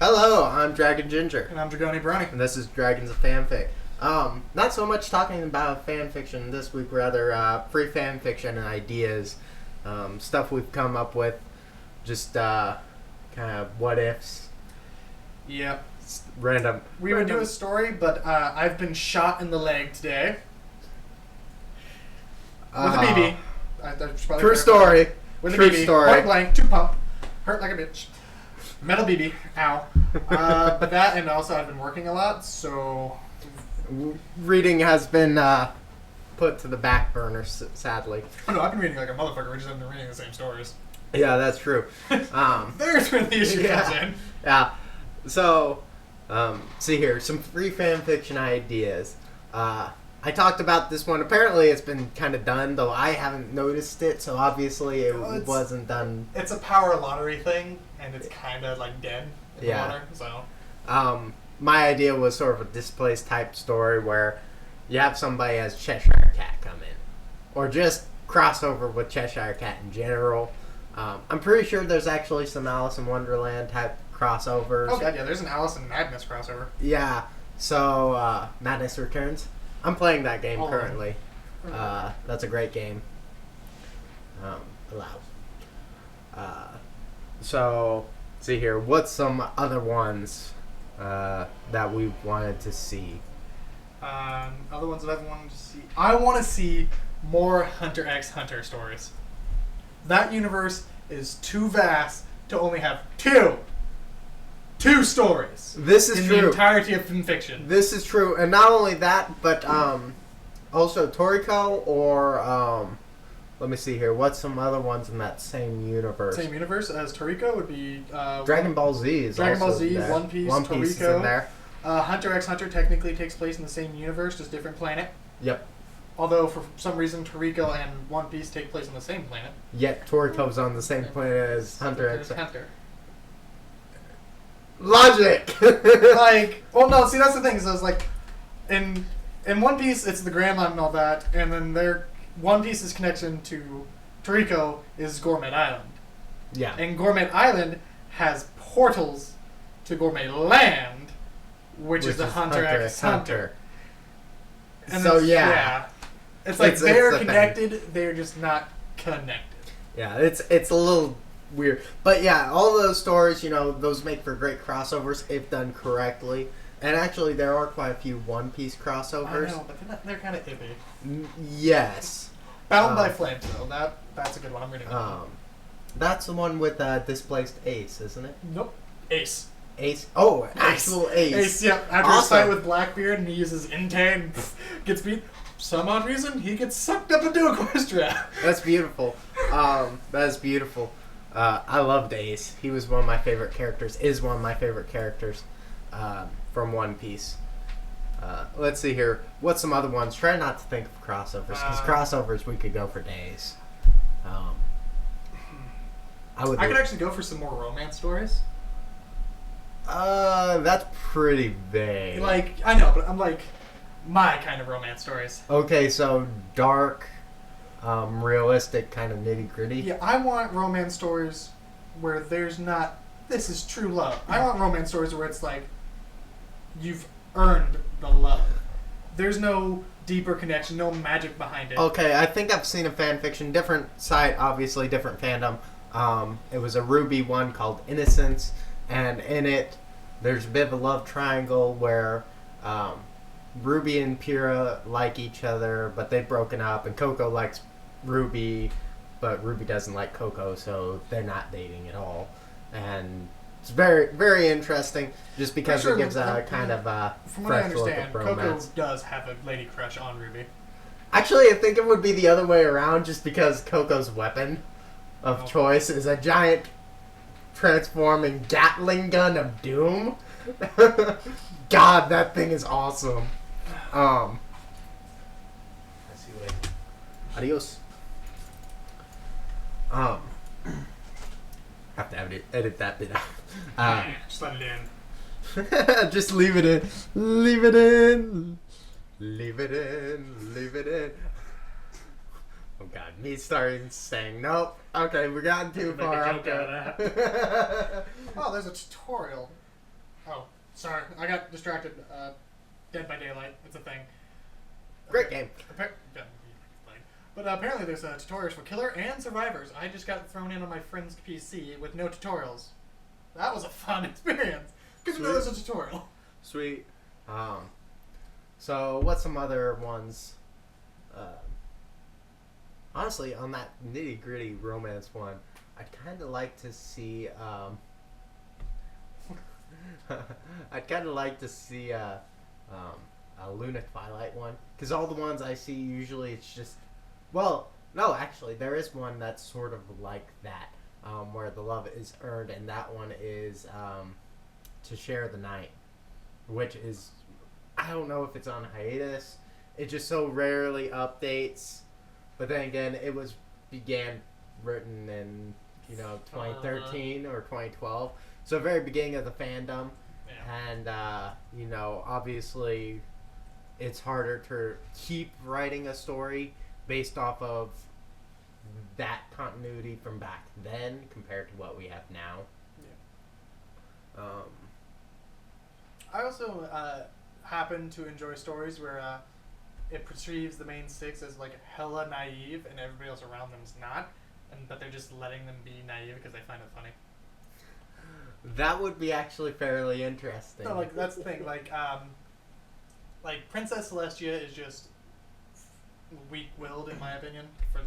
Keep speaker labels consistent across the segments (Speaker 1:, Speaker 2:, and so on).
Speaker 1: Hello, I'm Dragon Ginger.
Speaker 2: And I'm Dragoni Brownie.
Speaker 1: And this is Dragons of Fanfic. Not so much talking about fan fiction this week, rather free fan fiction and ideas. Stuff we've come up with, just kind of what ifs.
Speaker 2: Yep.
Speaker 1: Random.
Speaker 2: We would do a story, but I've been shot in the leg today. With a BB.
Speaker 1: True story.
Speaker 2: With
Speaker 1: True
Speaker 2: a BB.
Speaker 1: story.
Speaker 2: Point blank, 2 pump. Hurt like a bitch. Metal BB. Ow. But that, and also I've been working a lot, so...
Speaker 1: Reading has been put to the back burner, sadly.
Speaker 2: Oh no, I've been reading like a motherfucker. We just haven't been reading the same stories.
Speaker 1: Yeah, that's true.
Speaker 2: There's where the issue comes in.
Speaker 1: Yeah. So, see here, some free fan fiction ideas. I talked about this one. Apparently, it's been kind of done, though I haven't noticed it. So obviously, it wasn't done.
Speaker 2: It's a power lottery thing, and it's kind of like dead in the water. So,
Speaker 1: my idea was sort of a displaced type story where you have somebody as Cheshire Cat come in, or just crossover with Cheshire Cat in general. I'm pretty sure there's actually some Alice in Wonderland type crossovers.
Speaker 2: Oh god, yeah, there's an Alice in Madness crossover.
Speaker 1: Yeah, so Madness Returns. I'm playing that game currently. That's a great game. So, see here. What's some other ones that we wanted to see?
Speaker 2: Other ones that I've wanted to see. I want to see more Hunter x Hunter stories. That universe is too vast to only have two stories.
Speaker 1: This is
Speaker 2: in
Speaker 1: true.
Speaker 2: The entirety of fiction.
Speaker 1: This is true, and not only that, but also Toriko or let me see here. What's some other ones in that same universe?
Speaker 2: Same universe as Toriko would be
Speaker 1: Dragon Ball Z is
Speaker 2: Dragon Ball
Speaker 1: also
Speaker 2: Z,
Speaker 1: there.
Speaker 2: One Piece,
Speaker 1: One
Speaker 2: Toriko.
Speaker 1: Piece is in there.
Speaker 2: Hunter x Hunter technically takes place in the same universe, just different planet.
Speaker 1: Yep.
Speaker 2: Although for some reason Toriko and One Piece take place on the same planet.
Speaker 1: Yet Toriko's on the same planet as Hunter x
Speaker 2: Hunter.
Speaker 1: Logic.
Speaker 2: Well, no. See, that's the thing. So it's like, in One Piece, it's the Grand Line and all that, and then One Piece's connection to Toriko is Gourmet Island.
Speaker 1: Yeah.
Speaker 2: And Gourmet Island has portals to Gourmet Land, which is the Hunter x Hunter. And
Speaker 1: so yeah.
Speaker 2: It's like they're
Speaker 1: the
Speaker 2: connected.
Speaker 1: thing.
Speaker 2: They're just not connected.
Speaker 1: Yeah, it's a little weird, but yeah, all those stories, those make for great crossovers if done correctly. And actually, there are quite a few One Piece crossovers.
Speaker 2: I know, but they're kind of iffy.
Speaker 1: Yes.
Speaker 2: Bound by Flames, though. That's a good one. I'm reading that.
Speaker 1: That's the one with Displaced Ace, isn't it?
Speaker 2: Nope. Ace.
Speaker 1: Ace? Oh, actual Ace.
Speaker 2: Ace, yeah. After his fight with Blackbeard and he uses Inte and gets beat, for some odd reason, he gets sucked up into Equestria.
Speaker 1: That's beautiful. That is beautiful. I loved Ace. He was one of my favorite characters. Is one of my favorite characters from One Piece. Let's see here. What's some other ones? Try not to think of crossovers, because crossovers we could go for days.
Speaker 2: I could actually go for some more romance stories.
Speaker 1: That's pretty vague.
Speaker 2: I know, but I'm my kind of romance stories.
Speaker 1: Okay, so dark, realistic, kind of nitty gritty.
Speaker 2: Yeah, I want romance stories where there's not, this is true love. I want romance stories where it's like, you've earned the love. There's no deeper connection, no magic behind it.
Speaker 1: Okay, I think I've seen a fan fiction, different site, obviously, different fandom. It was a Ruby one called Innocence, and in it, there's a bit of a love triangle where Ruby and Pyrrha like each other, but they've broken up, and Coco likes Ruby, but Ruby doesn't like Coco, so they're not dating at all. And it's very, very interesting, just because it gives a kind of a
Speaker 2: from what I
Speaker 1: fresh look
Speaker 2: understand,
Speaker 1: at romance.
Speaker 2: Coco does have a lady crush on Ruby.
Speaker 1: Actually, I think it would be the other way around, just because Coco's weapon of choice is a giant transforming Gatling gun of doom. God, that thing is awesome. I see you later. Adios. Have to edit that bit out.
Speaker 2: Just let it in.
Speaker 1: Just leave it in. Leave it in. Leave it in. Leave it in. Oh god, me starting saying nope. Okay, we're gotten too far.
Speaker 2: Oh, there's a tutorial. Oh, sorry, I got distracted. Dead by Daylight. It's a thing.
Speaker 1: Great game.
Speaker 2: But apparently there's tutorials for Killer and Survivors. I just got thrown in on my friend's PC with no tutorials. That was a fun experience. Good to know there's a tutorial.
Speaker 1: Sweet. So what's some other ones? Honestly, on that nitty gritty romance one, I'd kind of like to see. I'd kind of like to see a Luna Twilight one, because all the ones I see usually it's just. Well, no, actually, there is one that's sort of like that, where the love is earned, and that one is To Share the Night, which is, I don't know if it's on hiatus. It just so rarely updates, but then again, it was written in 2013 or 2012, so very beginning of the fandom, and obviously, it's harder to keep writing a story based off of that continuity from back then compared to what we have now.
Speaker 2: Yeah. I also happen to enjoy stories where it perceives the main six as like hella naive and everybody else around them is not, but they're just letting them be naive because they find it funny.
Speaker 1: That would be actually fairly interesting.
Speaker 2: No, like that's the thing. Like Princess Celestia is just weak-willed in my opinion for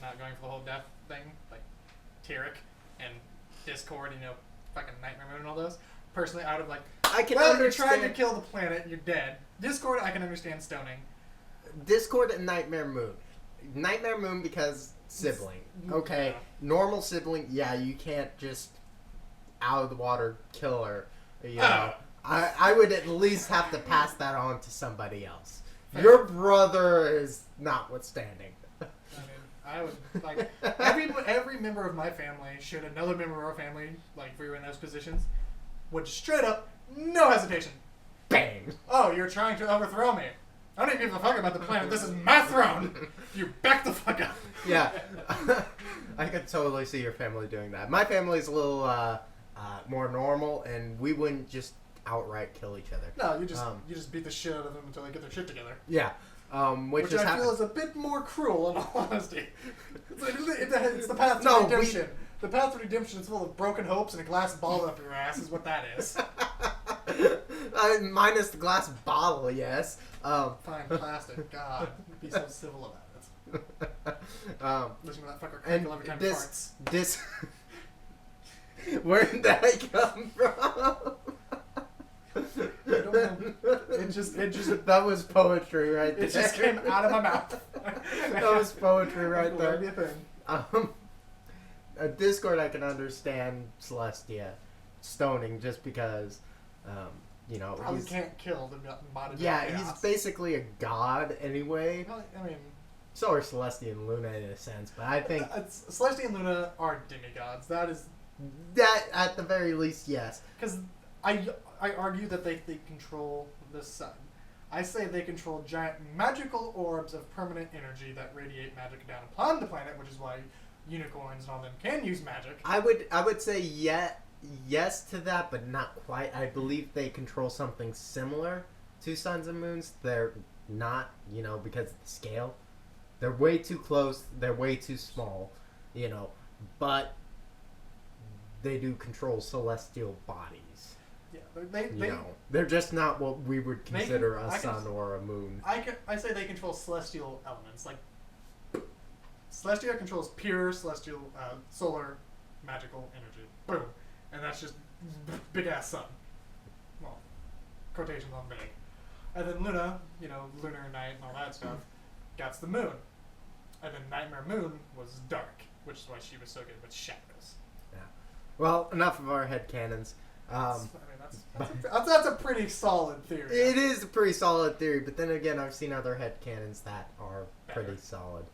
Speaker 2: not going for the whole death thing, like Tyrek and Discord, fucking Nightmare Moon and all those. Personally, I would have like,
Speaker 1: I can
Speaker 2: well,
Speaker 1: understand.
Speaker 2: you're trying to kill the planet, you're dead. Discord, I can understand stoning.
Speaker 1: Discord and Nightmare Moon. Nightmare Moon because sibling. Okay,
Speaker 2: Yeah.
Speaker 1: Normal sibling. Yeah, you can't just out of the water kill her. I would at least have to pass that on to somebody else. Your brother is notwithstanding.
Speaker 2: I mean, I would like every member of my family, should another member of our family, like if we were in those positions, would straight up, no hesitation,
Speaker 1: Bang!
Speaker 2: oh, you're trying to overthrow me. I don't even give a fuck about the planet. This is my throne. You back the fuck up.
Speaker 1: Yeah, I could totally see your family doing that. My family's a little more normal, and we wouldn't just outright kill each other.
Speaker 2: No, you just beat the shit out of them until they get their shit together.
Speaker 1: Yeah, which
Speaker 2: I feel is a bit more cruel, in all honesty. It's the path to redemption. The path to redemption is full of broken hopes and a glass ball up your ass. Is what that is.
Speaker 1: Minus the glass bottle, yes.
Speaker 2: Fine, plastic. God, be so civil about it. Listen to that fucker crackle every time he farts. Where did that come from? I don't know. It just
Speaker 1: that was poetry right there.
Speaker 2: It just came out of my mouth.
Speaker 1: That was poetry right there.
Speaker 2: Be a thing.
Speaker 1: Discord, I can understand Celestia stoning just because,
Speaker 2: probably can't kill the modded.
Speaker 1: Yeah,
Speaker 2: chaos.
Speaker 1: he's basically a god anyway.
Speaker 2: I mean,
Speaker 1: so are Celestia and Luna in a sense, but I think
Speaker 2: Celestia and Luna are demigods. That is
Speaker 1: that at the very least, yes.
Speaker 2: Because I argue that they control the sun. I say they control giant magical orbs of permanent energy that radiate magic down upon the planet, which is why unicorns and all them can use magic.
Speaker 1: I would say yes to that, but not quite. I believe they control something similar to suns and moons. They're not, because of the scale. They're way too close. They're way too small, but they do control celestial bodies.
Speaker 2: Yeah,
Speaker 1: they're just not what we would consider a sun or a moon.
Speaker 2: I say they control celestial elements. Like Celestia controls pure celestial, solar, magical energy. Boom, and that's just big ass sun. Well, quotations on big. And then Luna, lunar night and all that stuff, got the moon. And then Nightmare Moon was dark, which is why she was so good with shadows.
Speaker 1: Yeah. Well, enough of our headcanons.
Speaker 2: That's a pretty solid theory.
Speaker 1: It is a pretty solid theory, but then again, I've seen other headcanons that are pretty solid.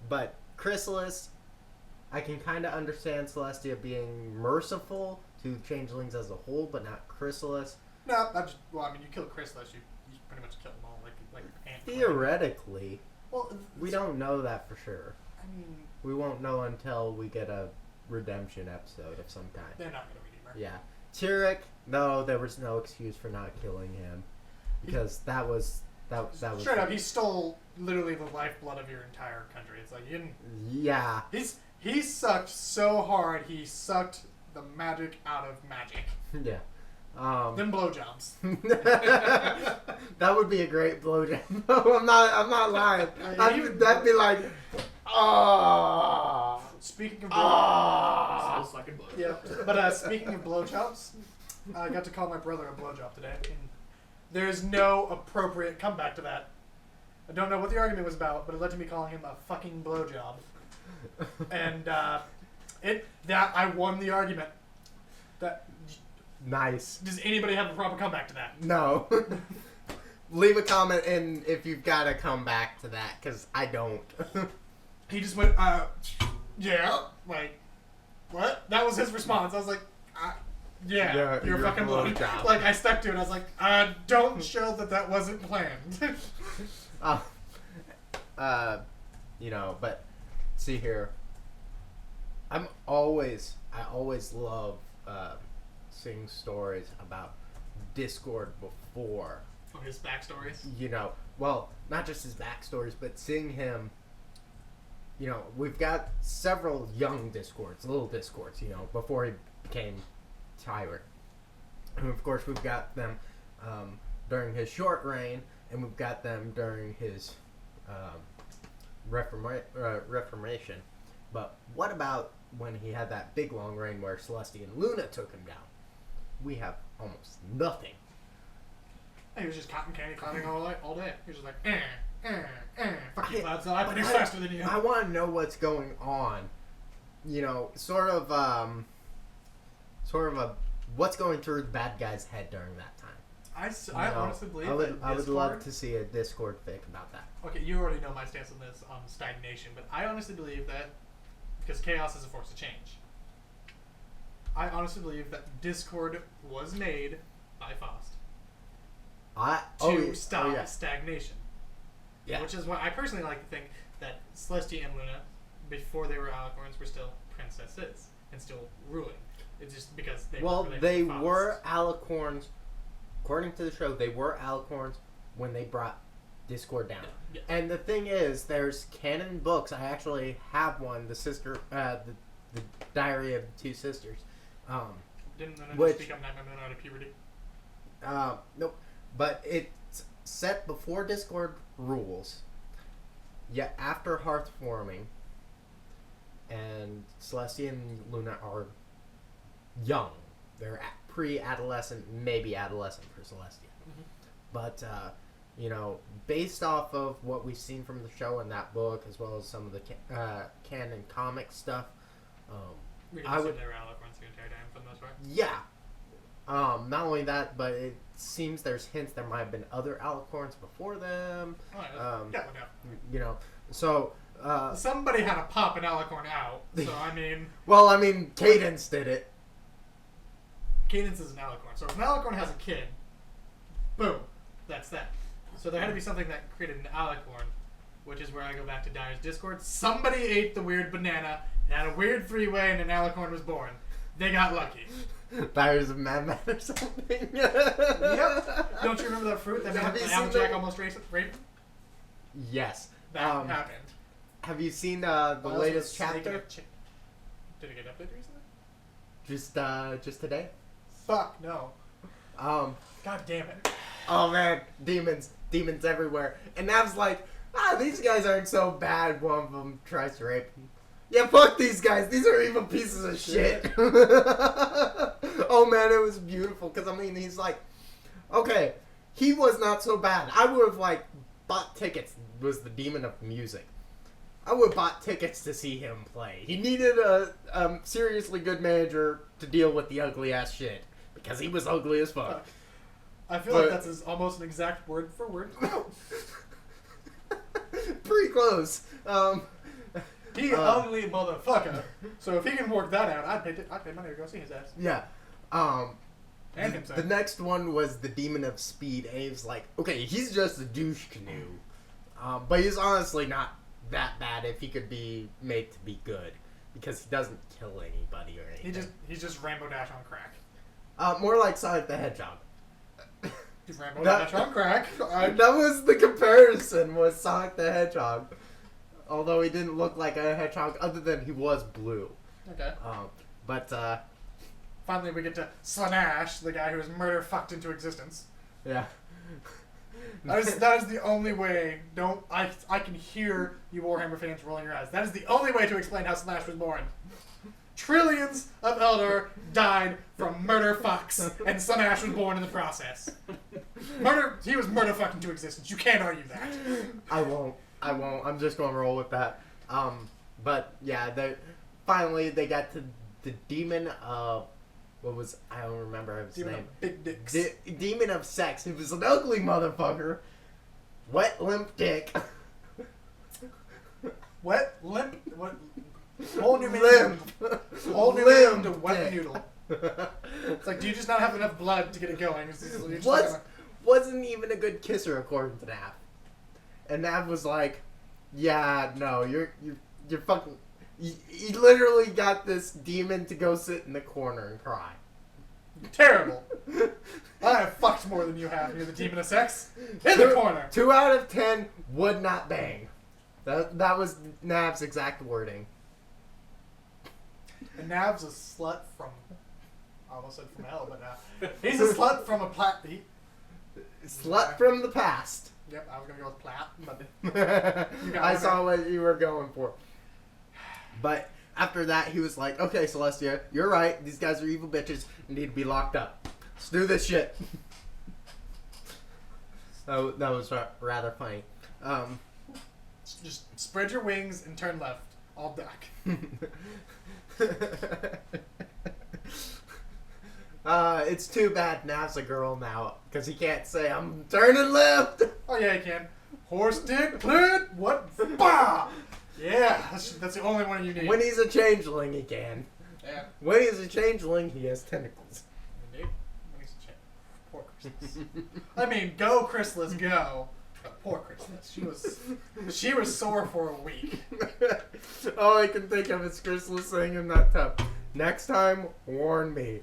Speaker 1: But Chrysalis, I can kind of understand Celestia being merciful to changelings as a whole, but not Chrysalis.
Speaker 2: No, you kill Chrysalis, you pretty much kill them all, like Ant.
Speaker 1: Theoretically.
Speaker 2: Well,
Speaker 1: we don't know that for sure.
Speaker 2: I mean,
Speaker 1: we won't know until we get a redemption episode of some kind.
Speaker 2: They're not going to redeem her.
Speaker 1: Yeah. Tyrek, no, there was no excuse for not killing him. Because that was...
Speaker 2: Straight up, he stole literally the lifeblood of your entire country. It's like, you didn't...
Speaker 1: Yeah.
Speaker 2: He sucked so hard, he sucked the magic out of magic.
Speaker 1: Yeah.
Speaker 2: Them blowjobs.
Speaker 1: That would be a great blowjob. I'm not lying. That'd be like,
Speaker 2: Speaking of
Speaker 3: Sounds like a blowjob.
Speaker 2: yeah, but speaking of blowjobs, I got to call my brother a blowjob today, and there's no appropriate comeback to that. I don't know what the argument was about, but it led to me calling him a fucking blowjob, and I won the argument. That.
Speaker 1: Nice.
Speaker 2: Does anybody have a proper comeback to that?
Speaker 1: No. Leave a comment and if you've got to come back to that, because I don't.
Speaker 2: He just went, yeah, like, what? That was his response. I was like, yeah, you're fucking blown. Like, I stuck to it. I was like, don't show that wasn't planned.
Speaker 1: But see here, I always love seeing stories about Discord before.
Speaker 2: Oh, his backstories?
Speaker 1: Well, not just his backstories, but seeing him, we've got several young Discords, little Discords, before he became Tyrant. And of course, we've got them during his short reign, and we've got them during his Reformation. But what about when he had that big long reign where Celestia and Luna took him down? We have almost nothing.
Speaker 2: He was just cotton candy clowning all day. He was just like, fuck you, lads. I produce faster than you.
Speaker 1: I want to know what's going on. Sort of what's going through the bad guy's head during that time.
Speaker 2: I honestly believe
Speaker 1: I would love to see a Discord fic about that.
Speaker 2: Okay, you already know my stance on this, on stagnation, but I honestly believe that, because chaos is a force of change, I honestly believe that Discord was made by Faust to stop stagnation.
Speaker 1: Yeah.
Speaker 2: Which is why I personally like to think that Celestia and Luna, before they were alicorns, were still princesses and still ruling. It's just because they
Speaker 1: were alicorns. According to the show, they were alicorns when they brought Discord down.
Speaker 2: Yeah.
Speaker 1: And the thing is, there's canon books. I actually have one, the Diary of the Two Sisters.
Speaker 2: Didn't Luna just become Nightmare Moon out of puberty?
Speaker 1: Nope. But it's set before Discord rules, yet after Hearth forming, and Celestia and Luna are young. They're pre-adolescent, maybe adolescent for Celestia.
Speaker 2: Mm-hmm.
Speaker 1: But, based off of what we've seen from the show and that book, as well as some of the canon comic stuff,
Speaker 2: I would. They were alicorns the entire time for the most part.
Speaker 1: Yeah. Not only that, but it seems there's hints there might have been other alicorns before them.
Speaker 2: Oh, yeah.
Speaker 1: So...
Speaker 2: somebody had to pop an alicorn out, so I mean...
Speaker 1: Well, I mean, Cadence did it.
Speaker 2: Cadence is an alicorn. So if an alicorn has a kid, boom, that's that. So there had to be something that created an alicorn, which is where I go back to Dyer's Discord. Somebody ate the weird banana, and had a weird three-way, and an alicorn was born. They got lucky.
Speaker 1: Dyer's a madman or something.
Speaker 2: Yep. Don't you remember that fruit that Applejack almost raped?
Speaker 1: Yes.
Speaker 2: That happened.
Speaker 1: Have you seen the latest chapter?
Speaker 2: Did it get updated recently?
Speaker 1: Just today?
Speaker 2: Fuck, no. God damn it.
Speaker 1: Oh man, demons everywhere. And Nav's like, these guys aren't so bad. One of them tries to rape him. Yeah, fuck these guys. These are evil pieces of shit. Oh man, it was beautiful. Because, he's like, okay, he was not so bad. I would have, bought tickets. Was the demon of music. I would have bought tickets to see him play. He needed a seriously good manager to deal with the ugly ass shit. Because he was ugly as fuck.
Speaker 2: I feel like that's almost an exact word for word quote.
Speaker 1: Pretty close.
Speaker 2: He ugly motherfucker. So if he can work that out, I'd pay money to go see his ass.
Speaker 1: Yeah.
Speaker 2: And himself.
Speaker 1: The next one was the Demon of Speed, and he was like, okay, he's just a douche canoe. But he's honestly not that bad if he could be made to be good. because he doesn't kill anybody or anything.
Speaker 2: He's just Rainbow Dash on crack.
Speaker 1: More like Sonic the Hedgehog.
Speaker 2: He's Rainbow Dash on crack.
Speaker 1: That was the comparison, was Sonic the Hedgehog. Although he didn't look like a hedgehog, other than he was blue.
Speaker 2: Okay.
Speaker 1: But
Speaker 2: finally we get to Slanash, the guy who was murder fucked into existence.
Speaker 1: yeah.
Speaker 2: That is the only way. I can hear you Warhammer fans rolling your eyes. That is the only way to explain how Slash was born. Trillions of Eldar died from murder fucks, and Slanash was born in the process. He was murder fucked into existence. You can't argue that.
Speaker 1: I won't. I'm just gonna roll with that. But yeah, finally they got to the demon of I don't remember his
Speaker 2: Demon
Speaker 1: name.
Speaker 2: of big dicks.
Speaker 1: Demon of sex. He was an ugly motherfucker. Wet limp dick.
Speaker 2: Wet limp. What? Whole new
Speaker 1: Limp.
Speaker 2: Whole new
Speaker 1: Limp
Speaker 2: to wet
Speaker 1: dick.
Speaker 2: noodle. It's like, do you just not have enough blood to get it going?
Speaker 1: Wasn't even a good kisser according to Nav. And Nav was like, "Yeah, no, you're fucking." He literally got this demon to go sit in the corner and cry.
Speaker 2: Terrible. I have fucked more than you have. You're the demon of sex in the corner.
Speaker 1: 2 out of 10 would not bang. That was Nav's exact wording.
Speaker 2: And Nav's a slut from. I almost said from hell, but he's a slut from a
Speaker 1: Slut from the past.
Speaker 2: Yep, I was gonna go with plat, but
Speaker 1: I saw what you were going for. But after that, he was like, "Okay, Celestia, you're right. These guys are evil bitches and need to be locked up. Let's do this shit." So that was rather funny.
Speaker 2: Just spread your wings and turn left. All duck.
Speaker 1: It's too bad Nav's a girl now, because he can't say, "I'm turning left."
Speaker 2: Oh yeah, he can. Horse dick, plant, what? Bah! Yeah, that's the only one you need.
Speaker 1: When he's a changeling, he can.
Speaker 2: Yeah.
Speaker 1: When he's a changeling, he has tentacles.
Speaker 2: Indeed. When he's a poor Chrysalis. I mean, go Chrysalis, go. But poor Chrysalis. She was sore for a week.
Speaker 1: All I can think of is Chrysalis saying in that tub, "Next time, warn me.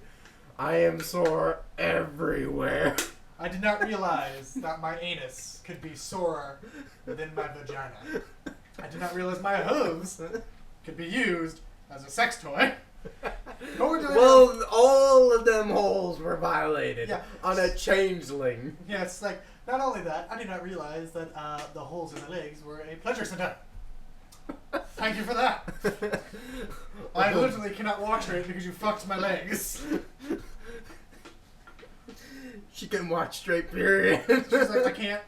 Speaker 1: I am sore everywhere."
Speaker 2: I did not realize that my anus could be sorer than my vagina. I did not realize my hooves could be used as a sex toy.
Speaker 1: Well, all of them holes were violated on a changeling.
Speaker 2: Yeah, it's like, not only that, I did not realize that the holes in the legs were a pleasure center. Thank you for that. I literally cannot walk straight because you fucked my legs.
Speaker 1: She can walk straight, period.
Speaker 2: She's like, I can't.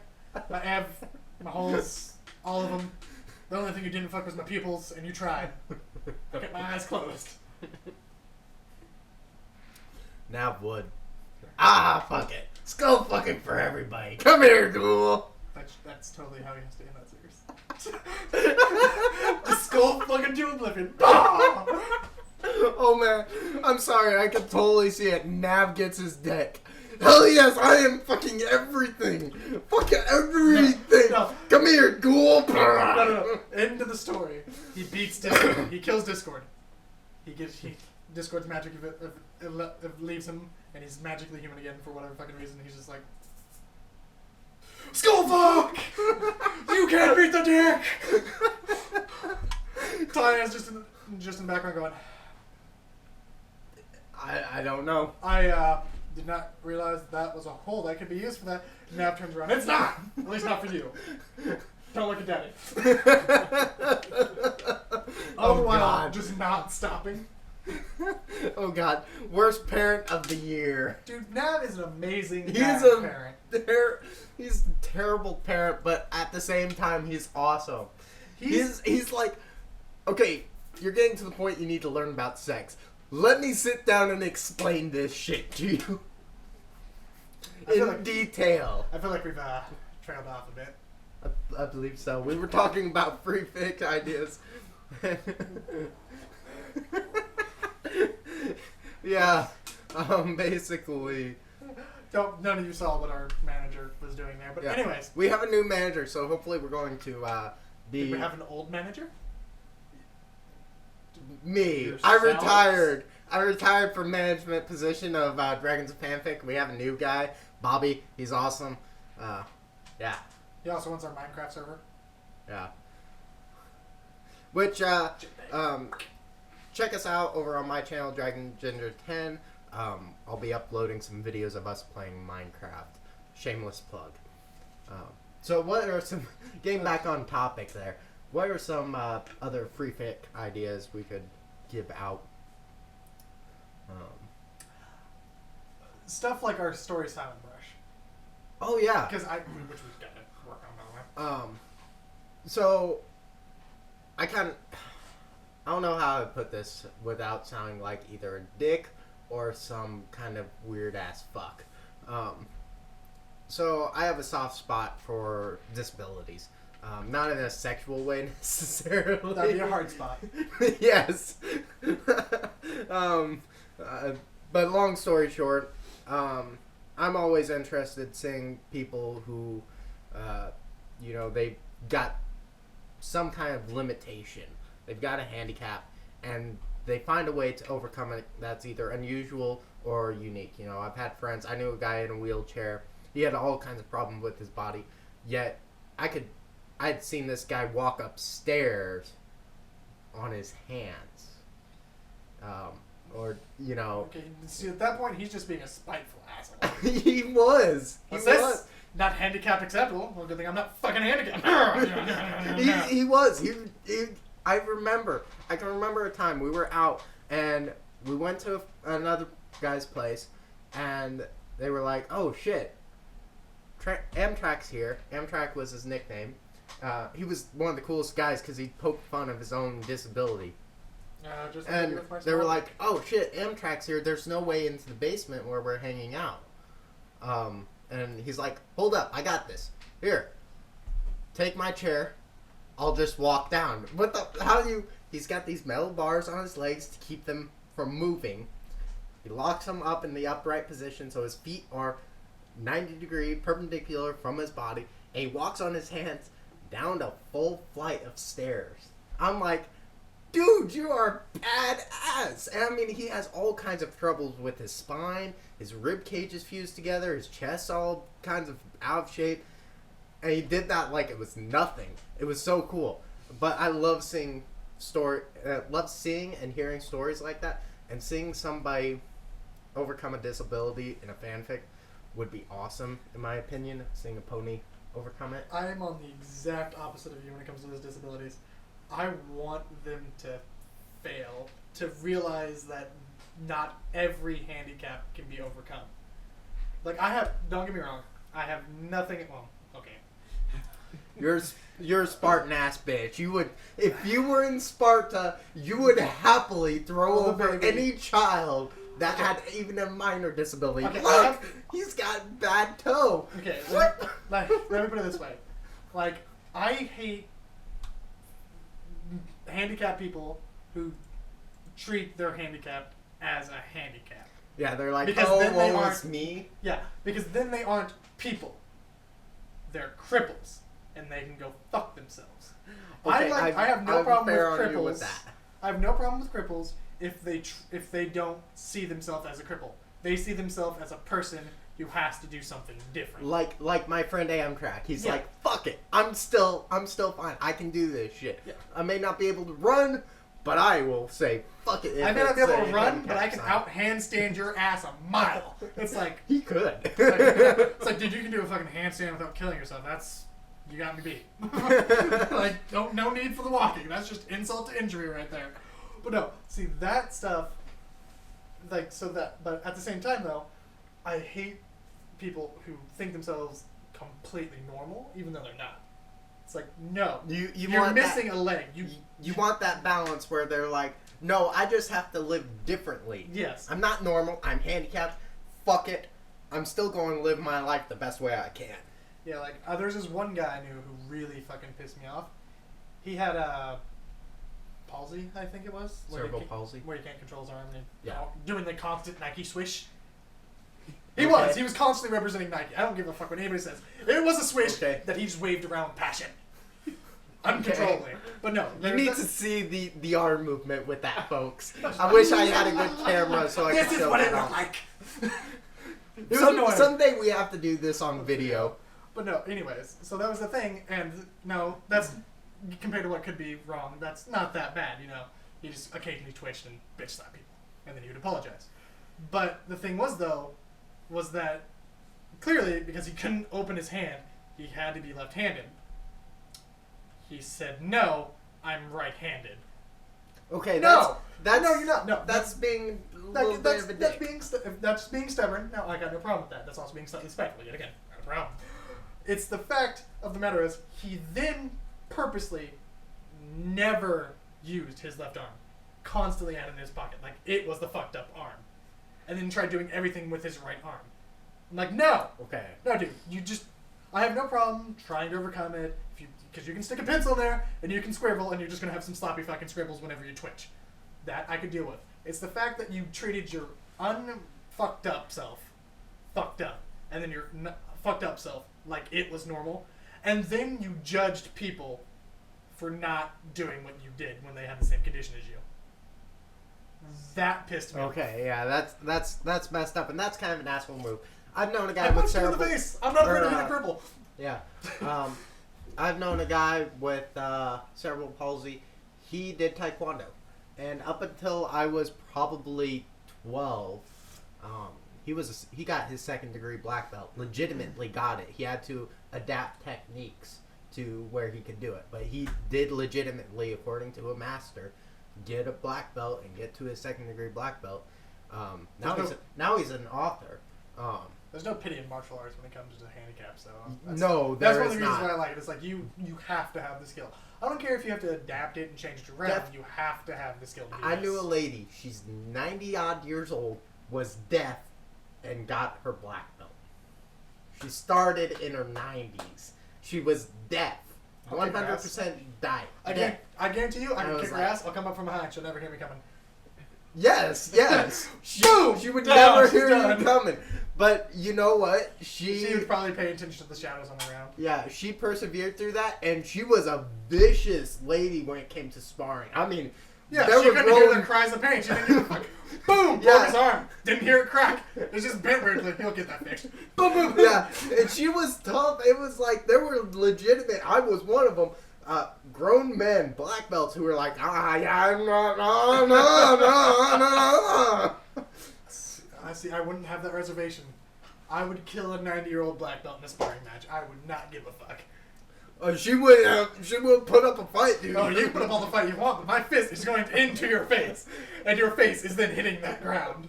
Speaker 2: My ab, my holes, all of them. The only thing you didn't fuck was my pupils, and you tried. I kept my eyes closed.
Speaker 1: Now wood. Ah, fuck it. Skull fucking for everybody. Come here, ghoul.
Speaker 2: That's totally how he has to end that series. Just skull fucking to oblivion. Bah!
Speaker 1: Oh man, I'm sorry. I can totally see it. Nav gets his dick. Hell yes, I am fucking everything. Fucking everything.
Speaker 2: No.
Speaker 1: Come here, ghoul.
Speaker 2: No. End of the story. He beats Discord. He kills Discord. Discord's magic leaves him, and he's magically human again for whatever fucking reason. He's just like, Skullfuck! You can't beat the dick! Tanya's just in the background going,
Speaker 1: I don't know.
Speaker 2: I did not realize that was a hole that could be used for that. Nav turns around. It's not! At least not for you. Don't look at Daddy. All the while, just not stopping.
Speaker 1: Oh god, worst parent of the year.
Speaker 2: Dude, Nav is an amazing
Speaker 1: parent. He's a terrible parent, but at the same time, he's awesome. He's like, okay, you're getting to the point you need to learn about sex. Let me sit down and explain this shit to you in detail.
Speaker 2: I feel like we've trailed off a bit.
Speaker 1: I believe so. We were talking about free fic ideas. Yeah, basically.
Speaker 2: None of you saw what our manager was doing there, but anyways.
Speaker 1: We have a new manager, so hopefully we're going to be...
Speaker 2: Did we have an old manager?
Speaker 1: me.
Speaker 3: Yourselves?
Speaker 1: I retired from management position of Dragons of Fanfic. We have a new guy, Bobby. He's awesome. Yeah.
Speaker 2: He also wants our Minecraft server.
Speaker 1: Yeah. Which, check us out over on my channel, Dragon Ginger 10. I'll be uploading some videos of us playing Minecraft. Shameless plug. So what are some, getting back on topic there, what are some other free fic ideas we could give out?
Speaker 2: Stuff like our story silent brush.
Speaker 1: Oh yeah.
Speaker 2: Which we've got to work on, by the way.
Speaker 1: So I don't know how to put this without sounding like either a dick or some kind of weird ass fuck. So I have a soft spot for disabilities. Not in a sexual way necessarily.
Speaker 2: That'd be a hard spot.
Speaker 1: Yes. But long story short, I'm always interested in seeing people who, they've got some kind of limitation. They've got a handicap, and they find a way to overcome it that's either unusual or unique. You know, I've had friends, I knew a guy in a wheelchair. He had all kinds of problems with his body, yet I'd seen this guy walk upstairs on his hands.
Speaker 2: Okay, see, at that point, he's just being a spiteful asshole.
Speaker 1: He was.
Speaker 2: What's this? Not handicapped acceptable. Well, good thing I'm not fucking handicapped.
Speaker 1: He was. I can remember a time we were out and we went to another guy's place and they were like, "Oh shit, Amtrak's here." Amtrak was his nickname. He was one of the coolest guys because he poked fun of his own disability. And they were like, "Oh shit, Amtrak's here. There's no way into the basement where we're hanging out." And he's like, "Hold up, I got this. Here, take my chair. I'll just walk down." He's got these metal bars on his legs to keep them from moving. He locks them up in the upright position so his feet are 90-degree perpendicular from his body. And he walks on his hands down a full flight of stairs. I'm like, dude, you are badass. And I mean, he has all kinds of troubles with his spine. His rib cage is fused together. His chest's all kinds of out of shape. And he did that like it was nothing. It was so cool. But I love seeing and hearing stories like that. And seeing somebody overcome a disability in a fanfic would be awesome, in my opinion. Seeing a pony overcome it.
Speaker 2: I am on the exact opposite of you when it comes to those disabilities. I want them to fail, to realize that not every handicap can be overcome. Like, don't get me wrong, I have nothing, well, okay.
Speaker 1: You're a Spartan ass bitch. If you were in Sparta, you would happily throw over any child that had even a minor disability.
Speaker 2: Okay,
Speaker 1: look, he's got bad toe.
Speaker 2: Okay, let me put it this way. Like, I hate handicapped people who treat their handicap as a handicap.
Speaker 1: Yeah, they're like,
Speaker 2: because
Speaker 1: it's me.
Speaker 2: Yeah, because then they aren't people. They're cripples, and they can go fuck themselves.
Speaker 1: Okay,
Speaker 2: I have no problem with cripples.
Speaker 1: With that.
Speaker 2: I have no problem with cripples if they don't see themselves as a cripple. They see themselves as a person who has to do something different.
Speaker 1: Like my friend Amtrak. He's like, fuck it. I'm still fine. I can do this shit. Yeah. I may not be able to run, but I will say fuck it.
Speaker 2: I may not be able to run, but I can out handstand your ass a mile. It's like
Speaker 1: he could.
Speaker 2: It's like, dude, you can do a fucking handstand without killing yourself. You got me beat. Like, no need for the walking. That's just insult to injury right there. But no, see that stuff. But at the same time though, I hate people who think themselves completely normal, even though they're not. It's like, no, you're missing a leg.
Speaker 1: You want that balance where they're like, no, I just have to live differently.
Speaker 2: Yes.
Speaker 1: I'm not normal. I'm handicapped. Fuck it. I'm still going to live my life the best way I can.
Speaker 2: Yeah, like, there's this one guy I knew who really fucking pissed me off. He had a palsy, I think it was.
Speaker 1: Cerebral palsy?
Speaker 2: Where he can't control his arm and
Speaker 1: yeah.
Speaker 2: Doing the constant Nike swish. He was constantly representing Nike. I don't give a fuck what anybody says. It was a swish that he just waved around with passion. uncontrollably.
Speaker 1: Okay.
Speaker 2: But no,
Speaker 1: You
Speaker 2: there-
Speaker 1: need to see the arm movement with that, folks. I wish I had a good camera so I
Speaker 2: This
Speaker 1: could
Speaker 2: is
Speaker 1: show
Speaker 2: what it
Speaker 1: that
Speaker 2: looked
Speaker 1: off.
Speaker 2: like. It was annoying.
Speaker 1: Someday we have to do this on video.
Speaker 2: But no, anyways, so that was the thing, and no, that's compared to what could be wrong. That's not that bad, you know. He just occasionally twitched and bitch slapped people, and then he would apologize. But the thing was that clearly because he couldn't open his hand, he had to be left-handed. He said, "No, I'm right-handed."
Speaker 1: Okay,
Speaker 2: No!
Speaker 1: that's
Speaker 2: No, you're not. No,
Speaker 1: that's being a little bit of a dick.
Speaker 2: That's being stubborn. No, I got no problem with that. That's also being slightly spiteful. Yet again, not a problem. It's the fact of the matter is he then purposely never used his left arm, constantly had it in his pocket, like it was the fucked up arm, and then tried doing everything with his right arm. I'm like, no,
Speaker 1: Okay.
Speaker 2: no, dude, I have no problem trying to overcome it because you can stick a pencil in there and you can scribble and you're just gonna have some sloppy fucking scribbles whenever you twitch. That I could deal with. It's the fact that you treated your unfucked up self fucked up, and then your fucked up self like it was normal, and then you judged people for not doing what you did when they had the same condition as you. That pissed me off.
Speaker 1: Okay, yeah, that's messed up, and that's kind of an asshole move. I've known a guy
Speaker 2: I
Speaker 1: with
Speaker 2: punched him in
Speaker 1: cerebral.
Speaker 2: the face. I'm not afraid to hit a cripple.
Speaker 1: Yeah, I've known a guy with cerebral palsy. He did taekwondo, and up until I was probably 12, he got his second-degree black belt. Legitimately got it. He had to adapt techniques to where he could do it, but he did legitimately, according to a master, get a black belt and get to his second-degree black belt. Now he's an author.
Speaker 2: There's no pity in martial arts when it comes to handicaps, though.
Speaker 1: No,
Speaker 2: that's
Speaker 1: there
Speaker 2: one of
Speaker 1: is
Speaker 2: the reasons
Speaker 1: not.
Speaker 2: why I like it. It's like you have to have the skill. I don't care if you have to adapt it and change it around. You have to have the skill to do
Speaker 1: I
Speaker 2: this.
Speaker 1: knew a lady. She's 90-odd years old, was deaf, and got her black belt. She started in her 90s. She was deaf.
Speaker 2: I'll kick her
Speaker 1: 100% died.
Speaker 2: I guarantee you, I
Speaker 1: I
Speaker 2: can
Speaker 1: was
Speaker 2: kick her
Speaker 1: like-
Speaker 2: ass. I'll come up from behind. She'll never hear me coming.
Speaker 1: Yes.
Speaker 2: Boom!
Speaker 1: She would
Speaker 2: Down,
Speaker 1: never
Speaker 2: she's
Speaker 1: hear
Speaker 2: done.
Speaker 1: you coming. But you know what?
Speaker 2: She would probably pay attention to the shadows on the ground.
Speaker 1: Yeah, she persevered through that, and she was a vicious lady when it came to sparring. I mean,
Speaker 2: Yeah,
Speaker 1: there
Speaker 2: she
Speaker 1: were
Speaker 2: couldn't hear
Speaker 1: grown-
Speaker 2: the cries of pain. She didn't give a fuck. Boom!
Speaker 1: Yeah.
Speaker 2: Broke his arm. Didn't hear it crack. It's just bent weirdly. He'll get that fixed. Boom, boom, boom.
Speaker 1: Yeah, and she was tough. It was like there were legitimate. I was one of them. Grown men, black belts, who were like, yeah, no.
Speaker 2: I see. I wouldn't have that reservation. I would kill a 90-year-old black belt in a sparring match. I would not give a fuck.
Speaker 1: She would put up a fight, dude.
Speaker 2: Oh, you can put up all the fight you want, but my fist is going into your face, and your face is then hitting that ground.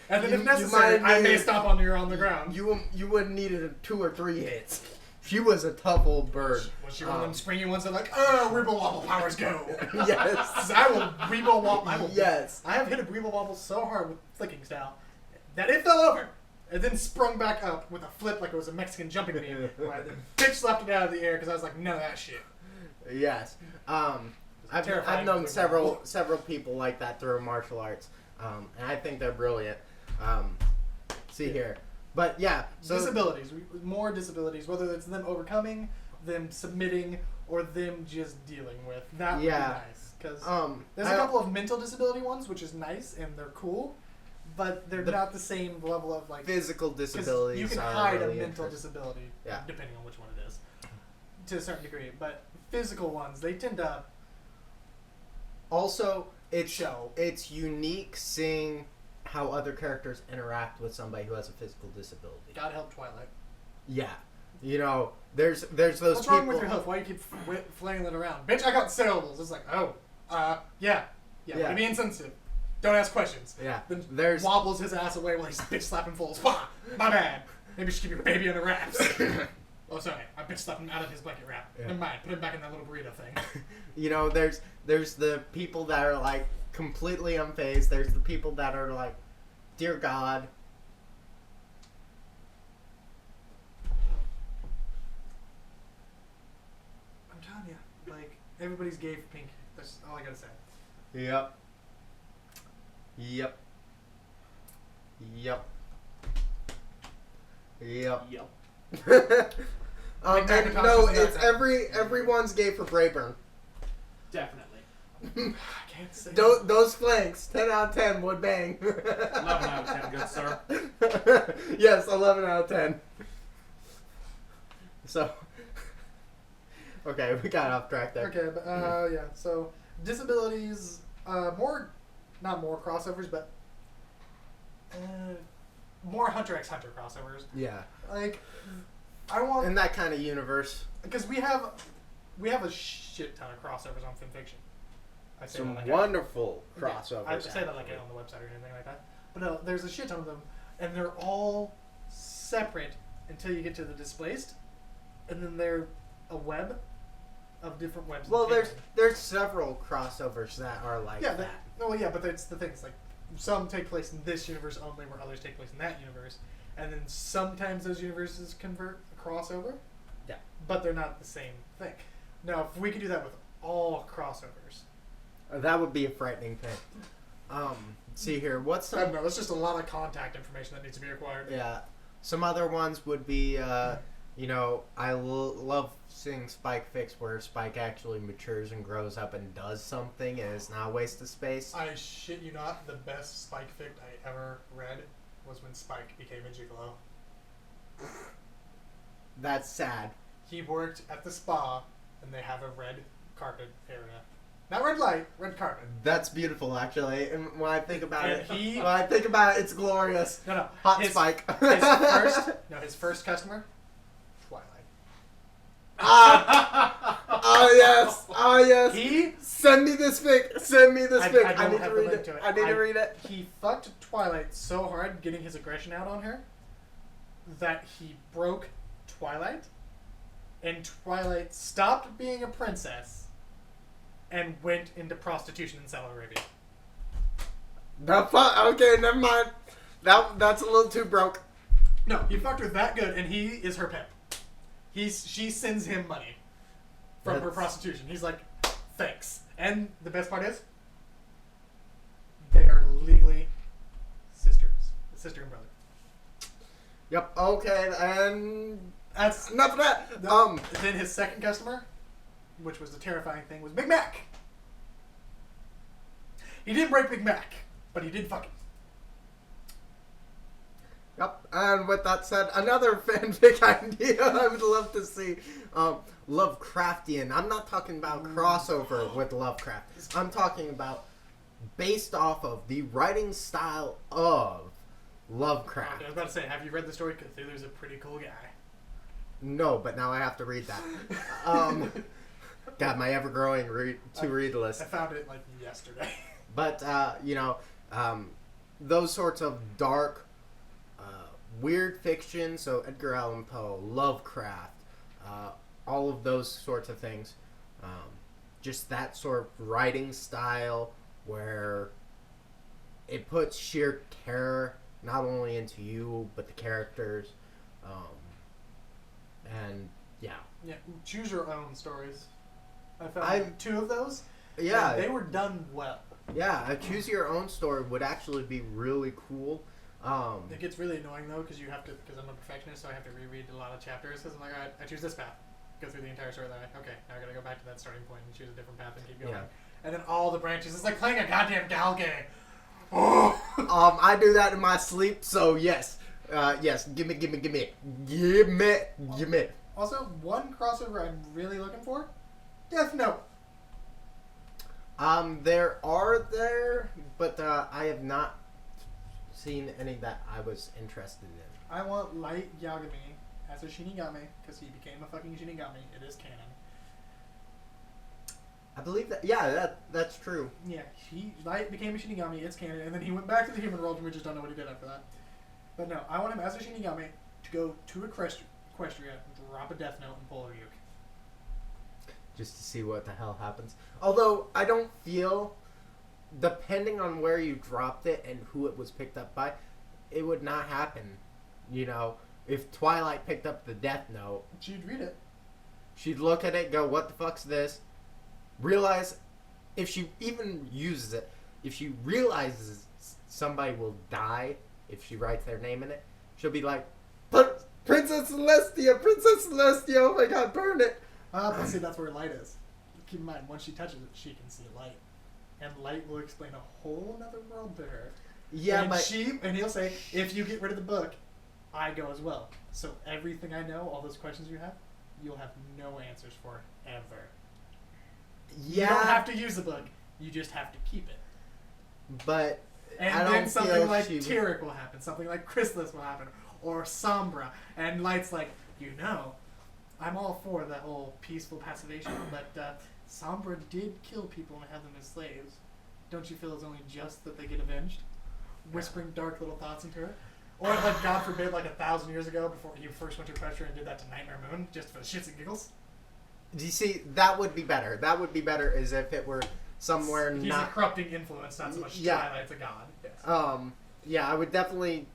Speaker 2: And then,
Speaker 1: You-
Speaker 2: if
Speaker 1: you
Speaker 2: necessary,
Speaker 1: might
Speaker 2: I may
Speaker 1: need-
Speaker 2: stomp on you on the ground.
Speaker 1: You wouldn't need 2 or 3 hits. She was a tough old bird.
Speaker 2: Was she one of them springy ones that like, oh, Weeble Wobble powers go?
Speaker 1: Yes.
Speaker 2: I will Weeble Wobble.
Speaker 1: Yes.
Speaker 2: I have hit a Weeble Wobble so hard with flicking style that it fell over and then sprung back up with a flip like it was a Mexican jumping bean. Where I then bitch slapped it out of the air because I was like, none of that shit.
Speaker 1: Yes. I've
Speaker 2: Terrifying
Speaker 1: known
Speaker 2: with
Speaker 1: several people like that through martial arts, and I think they're brilliant. See here, but yeah, so
Speaker 2: Disabilities, more disabilities, whether it's them overcoming, them submitting, or them just dealing with. That would be
Speaker 1: Yeah.
Speaker 2: nice because there's
Speaker 1: I-
Speaker 2: a couple of mental disability ones, which is nice and they're cool, but they're not the same level of like
Speaker 1: physical
Speaker 2: 'cause
Speaker 1: disabilities.
Speaker 2: you can
Speaker 1: are
Speaker 2: hide
Speaker 1: really
Speaker 2: a mental
Speaker 1: interesting.
Speaker 2: disability,
Speaker 1: Yeah.
Speaker 2: depending on which one it is, to a certain degree. But physical ones, they tend to
Speaker 1: Also,
Speaker 2: show.
Speaker 1: it's unique seeing how other characters interact with somebody who has a physical disability.
Speaker 2: God help Twilight.
Speaker 1: Yeah, you know, there's those
Speaker 2: What's
Speaker 1: people.
Speaker 2: wrong with your hoof? Why you keep flailing it around? Bitch, I got syllables. It's like, oh, yeah.
Speaker 1: Yeah.
Speaker 2: Be insensitive. Don't ask questions.
Speaker 1: Yeah,
Speaker 2: Then
Speaker 1: there's
Speaker 2: wobbles his ass away while he's bitch slapping fools. Wah! My bad. Maybe you should keep your baby under wraps. Oh, sorry. I bitch slapped him out of his blanket wrap.
Speaker 1: Yeah.
Speaker 2: Never mind. Put him back in that little burrito thing.
Speaker 1: you know, there's the people that are like completely unfazed. There's the people that are like, dear God.
Speaker 2: I'm telling you, like, everybody's gay for pink. That's all I gotta say.
Speaker 1: Yep. Yep. Yep. Yep.
Speaker 3: Yep.
Speaker 2: Big Mac and
Speaker 1: no,
Speaker 2: tacos
Speaker 1: it's
Speaker 2: and
Speaker 1: everyone's gay for Brayburn.
Speaker 3: Definitely.
Speaker 2: I can't say.
Speaker 1: Those flanks, 10 out of 10 would bang.
Speaker 3: 11 out of 10, good sir.
Speaker 1: Yes, 11 out of 10. So, okay, we got off track there.
Speaker 2: Okay, but yeah. So disabilities, not more crossovers, but more Hunter x Hunter crossovers.
Speaker 1: Yeah.
Speaker 2: Like, I want
Speaker 1: In that kind of universe.
Speaker 2: because we have a shit ton of crossovers on Fanfiction. I say
Speaker 1: Some
Speaker 2: that like
Speaker 1: wonderful
Speaker 2: I
Speaker 1: crossovers.
Speaker 2: say that like on the website or anything like that. But no, there's a shit ton of them, and they're all separate until you get to the displaced, and then they're a web of different webs.
Speaker 1: Well,
Speaker 2: and
Speaker 1: there's several crossovers that are like
Speaker 2: yeah,
Speaker 1: that.
Speaker 2: but that's the thing. It's like some take place in this universe only, where others take place in that universe, and then sometimes those universes convert crossover.
Speaker 1: Yeah.
Speaker 2: But they're not the same thing. Now, if we could do that with all crossovers,
Speaker 1: That would be a frightening thing. See here, what's
Speaker 2: I don't
Speaker 1: some?
Speaker 2: know. That's just a lot of contact information that needs to be acquired.
Speaker 1: Yeah, some other ones would be, I love seeing Spike Fics where Spike actually matures and grows up and does something and it's not a waste of space.
Speaker 2: I shit you not, the best Spike fic I ever read was when Spike became a gigolo.
Speaker 1: That's sad.
Speaker 2: He worked at the spa, and they have a red carpet area. Not red light, red carpet.
Speaker 1: That's beautiful, actually. And when I think about
Speaker 2: And
Speaker 1: it, it's glorious.
Speaker 2: No.
Speaker 1: Hot
Speaker 2: his,
Speaker 1: Spike.
Speaker 2: His first customer, Twilight.
Speaker 1: Oh yes.
Speaker 2: He
Speaker 1: Send me this fic. Send me this fic.
Speaker 2: I
Speaker 1: I
Speaker 2: don't
Speaker 1: need
Speaker 2: have
Speaker 1: to
Speaker 2: the
Speaker 1: read
Speaker 2: link
Speaker 1: it.
Speaker 2: to it.
Speaker 1: I need to read it.
Speaker 2: He fucked Twilight so hard, getting his aggression out on her, that he broke Twilight, and Twilight stopped being a princess and went into prostitution in Saudi Arabia.
Speaker 1: Okay, never mind. That's a little too broke.
Speaker 2: No, he fucked her that good, and he is her pimp. She sends him money from her prostitution. He's like, thanks. And the best part is, they are legally sister and brother.
Speaker 1: Yep. Okay, and
Speaker 2: That's
Speaker 1: enough of that.
Speaker 2: Then his second customer, which was the terrifying thing, was Big Mac. He didn't break Big Mac, but he did fuck him.
Speaker 1: Yep. And with that said, another fanfic idea I would love to see. Lovecraftian. I'm not talking about crossover with Lovecraft. I'm talking about based off of the writing style of Lovecraft.
Speaker 2: Okay, I was about to say, have you read the story? Cthulhu's a pretty cool guy.
Speaker 1: No, but now I have to read that. God, my ever-growing read list.
Speaker 2: I found it like yesterday.
Speaker 1: But, those sorts of dark, weird fiction, so Edgar Allan Poe, Lovecraft, all of those sorts of things. Just that sort of writing style where it puts sheer terror not only into you, but the characters. And, yeah.
Speaker 2: Yeah, choose your own stories. I found two of those.
Speaker 1: Yeah.
Speaker 2: And they were done well.
Speaker 1: Yeah, a choose your own story would actually be really cool.
Speaker 2: It gets really annoying though because because I'm a perfectionist, so I have to reread a lot of chapters. Because I'm like, alright, I choose this path, go through the entire story. That way, okay, now I gotta go back to that starting point and choose a different path and keep going.
Speaker 1: Yeah.
Speaker 2: And then all the branches, it's like playing a goddamn gal game.
Speaker 1: I do that in my sleep, so yes, give me.
Speaker 2: Also, one crossover I'm really looking for, Death Note.
Speaker 1: But I have not seen any that I was interested in.
Speaker 2: I want Light Yagami as a Shinigami because he became a fucking Shinigami. It is canon.
Speaker 1: I believe that. Yeah, that's true.
Speaker 2: Yeah, Light became a Shinigami. It's canon, and then he went back to the human world, and we just don't know what he did after that. But no, I want him as a Shinigami to go to Equestria, drop a Death Note, and pull a Ryuk.
Speaker 1: Just to see what the hell happens. Although I don't feel, depending on where you dropped it and who it was picked up by, it would not happen. You know, if Twilight picked up the Death Note,
Speaker 2: She'd read it.
Speaker 1: she'd look at it, go, "What the fuck's this?" Realize, if she even uses it, if she realizes somebody will die if she writes their name in it, she'll be like, Princess Celestia, oh my god, burn it!
Speaker 2: But see, that's where light is. Keep in mind, once she touches it, she can see light. And light will explain a whole other world to her.
Speaker 1: Yeah,
Speaker 2: and
Speaker 1: but...
Speaker 2: and he'll say, if you get rid of the book, I go as well. So everything I know, all those questions you have, you'll have no answers for ever.
Speaker 1: Yeah.
Speaker 2: You don't have to use the book. You just have to keep it.
Speaker 1: But
Speaker 2: And
Speaker 1: I don't
Speaker 2: then something
Speaker 1: feel
Speaker 2: like
Speaker 1: she would-
Speaker 2: Tyrek will happen. Something like Chrysalis will happen. Or Sombra. And Light's like, I'm all for that whole peaceful passivation, but Sombra did kill people and have them as slaves. Don't you feel it's only just that they get avenged? Whispering dark little thoughts into her? Or like, God forbid, like 1,000 years ago, before you first went to Pressure and did that to Nightmare Moon, just for the shits and giggles?
Speaker 1: Do you see, that would be better. That would be better as if it were somewhere
Speaker 2: He's
Speaker 1: not...
Speaker 2: a corrupting influence, not so much
Speaker 1: Yeah.
Speaker 2: Twilight's a god. Yes.
Speaker 1: Yeah, I would definitely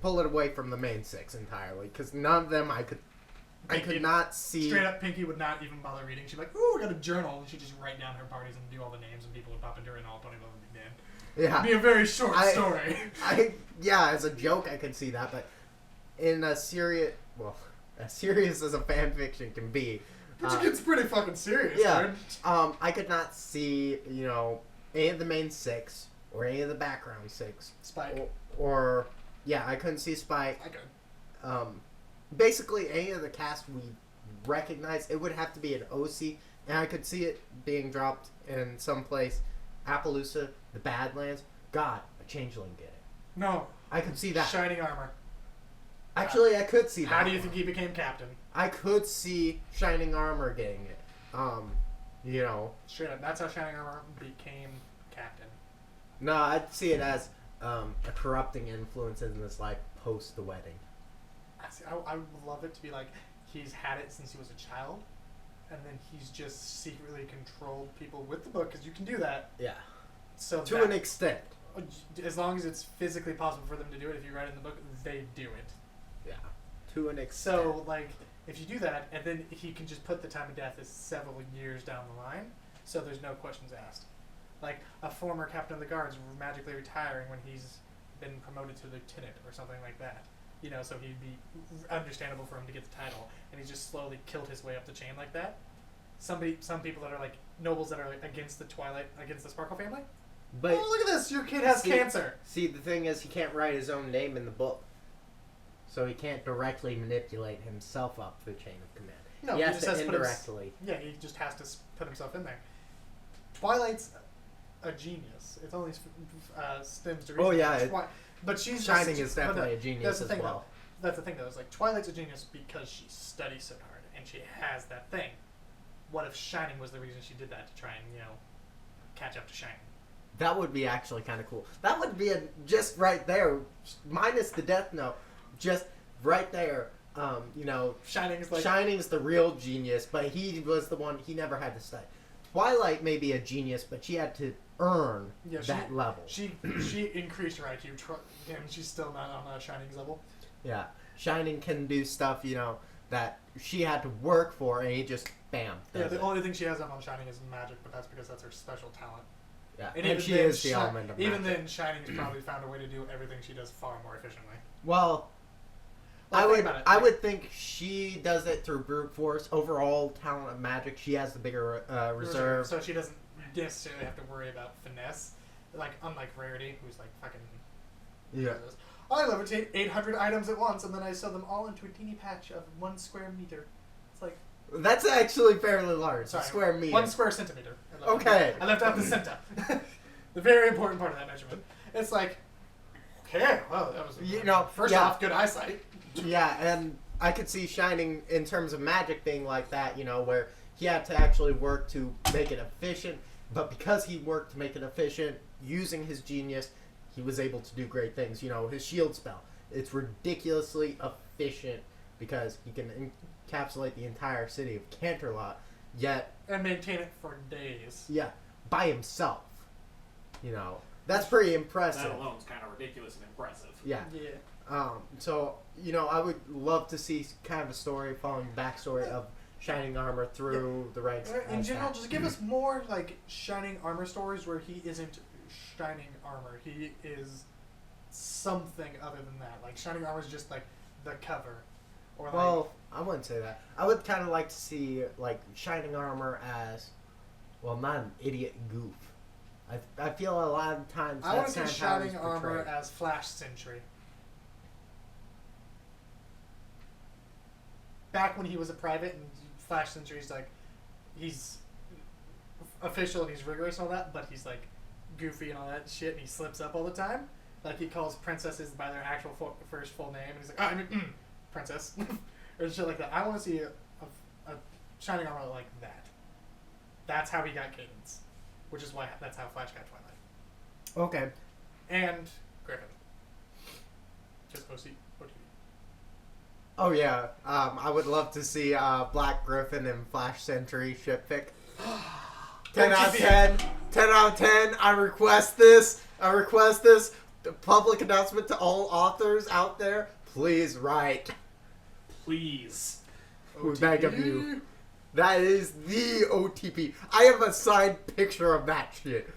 Speaker 1: pull it away from the main six entirely, because none of them I could not see...
Speaker 2: Straight up, Pinky would not even bother reading. She'd be like, ooh, I got a journal. And she'd just write down her parties and do all the names, and people would pop into her and all Pony Love would be dead.
Speaker 1: Yeah.
Speaker 2: It'd be a very short story.
Speaker 1: Yeah, as a joke I could see that, but in a serious... Well, as serious as a fan fiction can be...
Speaker 2: Which gets pretty fucking serious,
Speaker 1: Yeah.
Speaker 2: dude.
Speaker 1: I could not see, any of the main six, or any of the background six.
Speaker 2: Spike.
Speaker 1: Or yeah, I couldn't see Spike.
Speaker 2: I could.
Speaker 1: Basically, any of the cast we recognize, it would have to be an OC, and I could see it being dropped in some place. Appaloosa, the Badlands. God, a changeling did it.
Speaker 2: No.
Speaker 1: I could see that.
Speaker 2: Shining armor.
Speaker 1: Actually, I could see that.
Speaker 2: How do you think he became captain?
Speaker 1: I could see Shining Armor getting it.
Speaker 2: Straight up. That's how Shining armor became captain.
Speaker 1: No, I'd see it as a corrupting influence in this life post the wedding.
Speaker 2: I would love it to be like he's had it since he was a child, and then he's just secretly controlled people with the book, because you can do that.
Speaker 1: Yeah.
Speaker 2: So
Speaker 1: To an extent.
Speaker 2: as long as it's physically possible for them to do it, if you write it in the book, they do it.
Speaker 1: Yeah. To an extent.
Speaker 2: So, like, if you do that, and then he can just put the time of death as several years down the line, so there's no questions asked. Like, a former captain of the guards magically retiring when he's been promoted to lieutenant or something like that. So he'd be understandable for him to get the title, and he just slowly killed his way up the chain like that. Some people that are like nobles that are like against the Sparkle family.
Speaker 1: But
Speaker 2: Oh, look at this! Your kid has cancer.
Speaker 1: See, the thing is, he can't write his own name in the book, so he can't directly manipulate himself up the chain of command.
Speaker 2: No,
Speaker 1: he
Speaker 2: he
Speaker 1: has
Speaker 2: just
Speaker 1: to
Speaker 2: has to put
Speaker 1: indirectly.
Speaker 2: Yeah, he just has to put himself in there. Twilight's a genius. It only stems to reason.
Speaker 1: Oh, yeah,
Speaker 2: but she's
Speaker 1: Shining
Speaker 2: just,
Speaker 1: is definitely a genius
Speaker 2: that's the
Speaker 1: as
Speaker 2: thing,
Speaker 1: well.
Speaker 2: Though. That's the thing, though. Is like Twilight's a genius because she studies so hard and she has that thing. What if Shining was the reason she did that, to try and catch up to Shining?
Speaker 1: That would be actually kind of cool. That would be just right there, minus the Death Note, just right there. Shining's the real genius, but he was the one. He never had to study. Twilight may be a genius, but she had to earn that level.
Speaker 2: She increased her IQ, and she's still not on Shining's level.
Speaker 1: Yeah, Shining can do stuff that she had to work for, and he just bam.
Speaker 2: Yeah, the
Speaker 1: it.
Speaker 2: only thing she has on Shining is magic, but that's because that's her special talent.
Speaker 1: Yeah,
Speaker 2: And
Speaker 1: and
Speaker 2: even
Speaker 1: she
Speaker 2: then,
Speaker 1: is the element of magic.
Speaker 2: Even then, Shining's probably found a way to do everything she does far more efficiently.
Speaker 1: Well,
Speaker 2: Think about it.
Speaker 1: I would think she does it through brute force. Overall talent of magic, she has the bigger reserve.
Speaker 2: So she doesn't necessarily have to worry about finesse. Like, unlike Rarity, who's like fucking...
Speaker 1: Yeah.
Speaker 2: I levitate 800 items at once, and then I sew them all into a teeny patch of 1 square meter. It's like...
Speaker 1: That's actually fairly large.
Speaker 2: Sorry,
Speaker 1: Square meter.
Speaker 2: 1 square centimeter.
Speaker 1: Okay.
Speaker 2: I left out the centa. The very important part of that measurement. It's like, okay, well, that was... First off, good eyesight.
Speaker 1: Yeah, and I could see Shining in terms of magic being like that, where he had to actually work to make it efficient, but because he worked to make it efficient, using his genius, he was able to do great things. His shield spell, it's ridiculously efficient because he can encapsulate the entire city of Canterlot, yet...
Speaker 2: And maintain it for days.
Speaker 1: Yeah, by himself. That's pretty impressive.
Speaker 3: That alone's kind of ridiculous and impressive.
Speaker 1: Yeah.
Speaker 2: Yeah.
Speaker 1: So, I would love to see kind of a story following the backstory of Shining Armor through the ranks.
Speaker 2: In general, just give us more, like, Shining Armor stories where he isn't Shining Armor. He is something other than that. Like, Shining Armor is just, like, the cover. Or like,
Speaker 1: Well, I wouldn't say that. I would kind of like to see like Shining Armor as, well, not an idiot goof. I feel a lot of times
Speaker 2: I want to
Speaker 1: that's
Speaker 2: see
Speaker 1: kind of how he's
Speaker 2: Shining Armor
Speaker 1: portrayed.
Speaker 2: as Flash Sentry. Back when he was a private and Flash Sentry's like, he's official and he's rigorous and all that, but he's like goofy and all that shit and he slips up all the time. Like he calls princesses by their actual first full name and he's like, princess. Or shit like that. I want to see a Shining Armor like that. That's how he got Cadence. Which is why that's how Flash got Twilight.
Speaker 1: Okay.
Speaker 2: And Griffin. Just OTV.
Speaker 1: Oh yeah. I would love to see Black Griffin and Flash Sentry shipfic. 10 out of 10. 10 out of 10. I request this. The public announcement to all authors out there. Please write.
Speaker 3: Please.
Speaker 1: We beg of you. That is the OTP. I have a signed picture of that shit.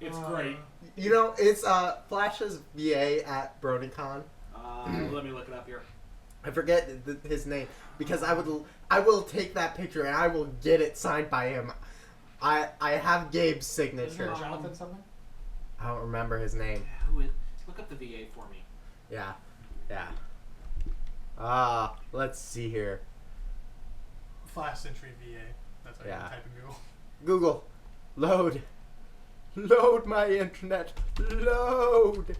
Speaker 3: It's great.
Speaker 1: You know, it's Flash's VA at BronyCon.
Speaker 3: Let me look it up here.
Speaker 1: I forget his name because I will take that picture and I will get it signed by him. I have Gabe's
Speaker 2: Isn't it
Speaker 1: signature.
Speaker 2: Jonathan something?
Speaker 1: I don't remember his name.
Speaker 3: Look up the VA for me.
Speaker 1: Yeah. Let's see here.
Speaker 2: Flash Sentry VA. That's how
Speaker 1: Yeah.
Speaker 2: you type in Google.
Speaker 1: Google, load my internet, load.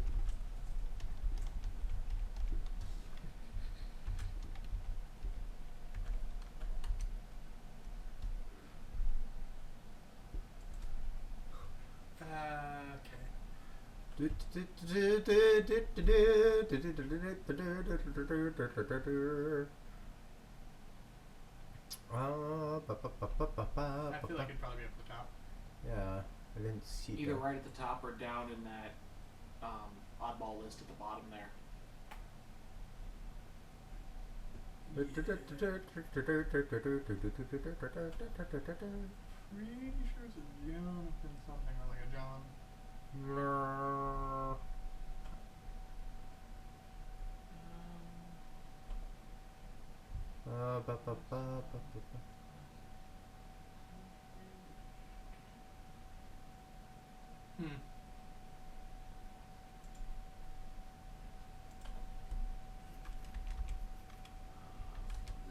Speaker 2: I feel like it'd probably be up at the top.
Speaker 1: Yeah, I didn't see
Speaker 3: Either
Speaker 1: that.
Speaker 3: right at the top or down in that oddball list at the bottom there.
Speaker 2: Pretty sure it's a Jonathan something or like a John.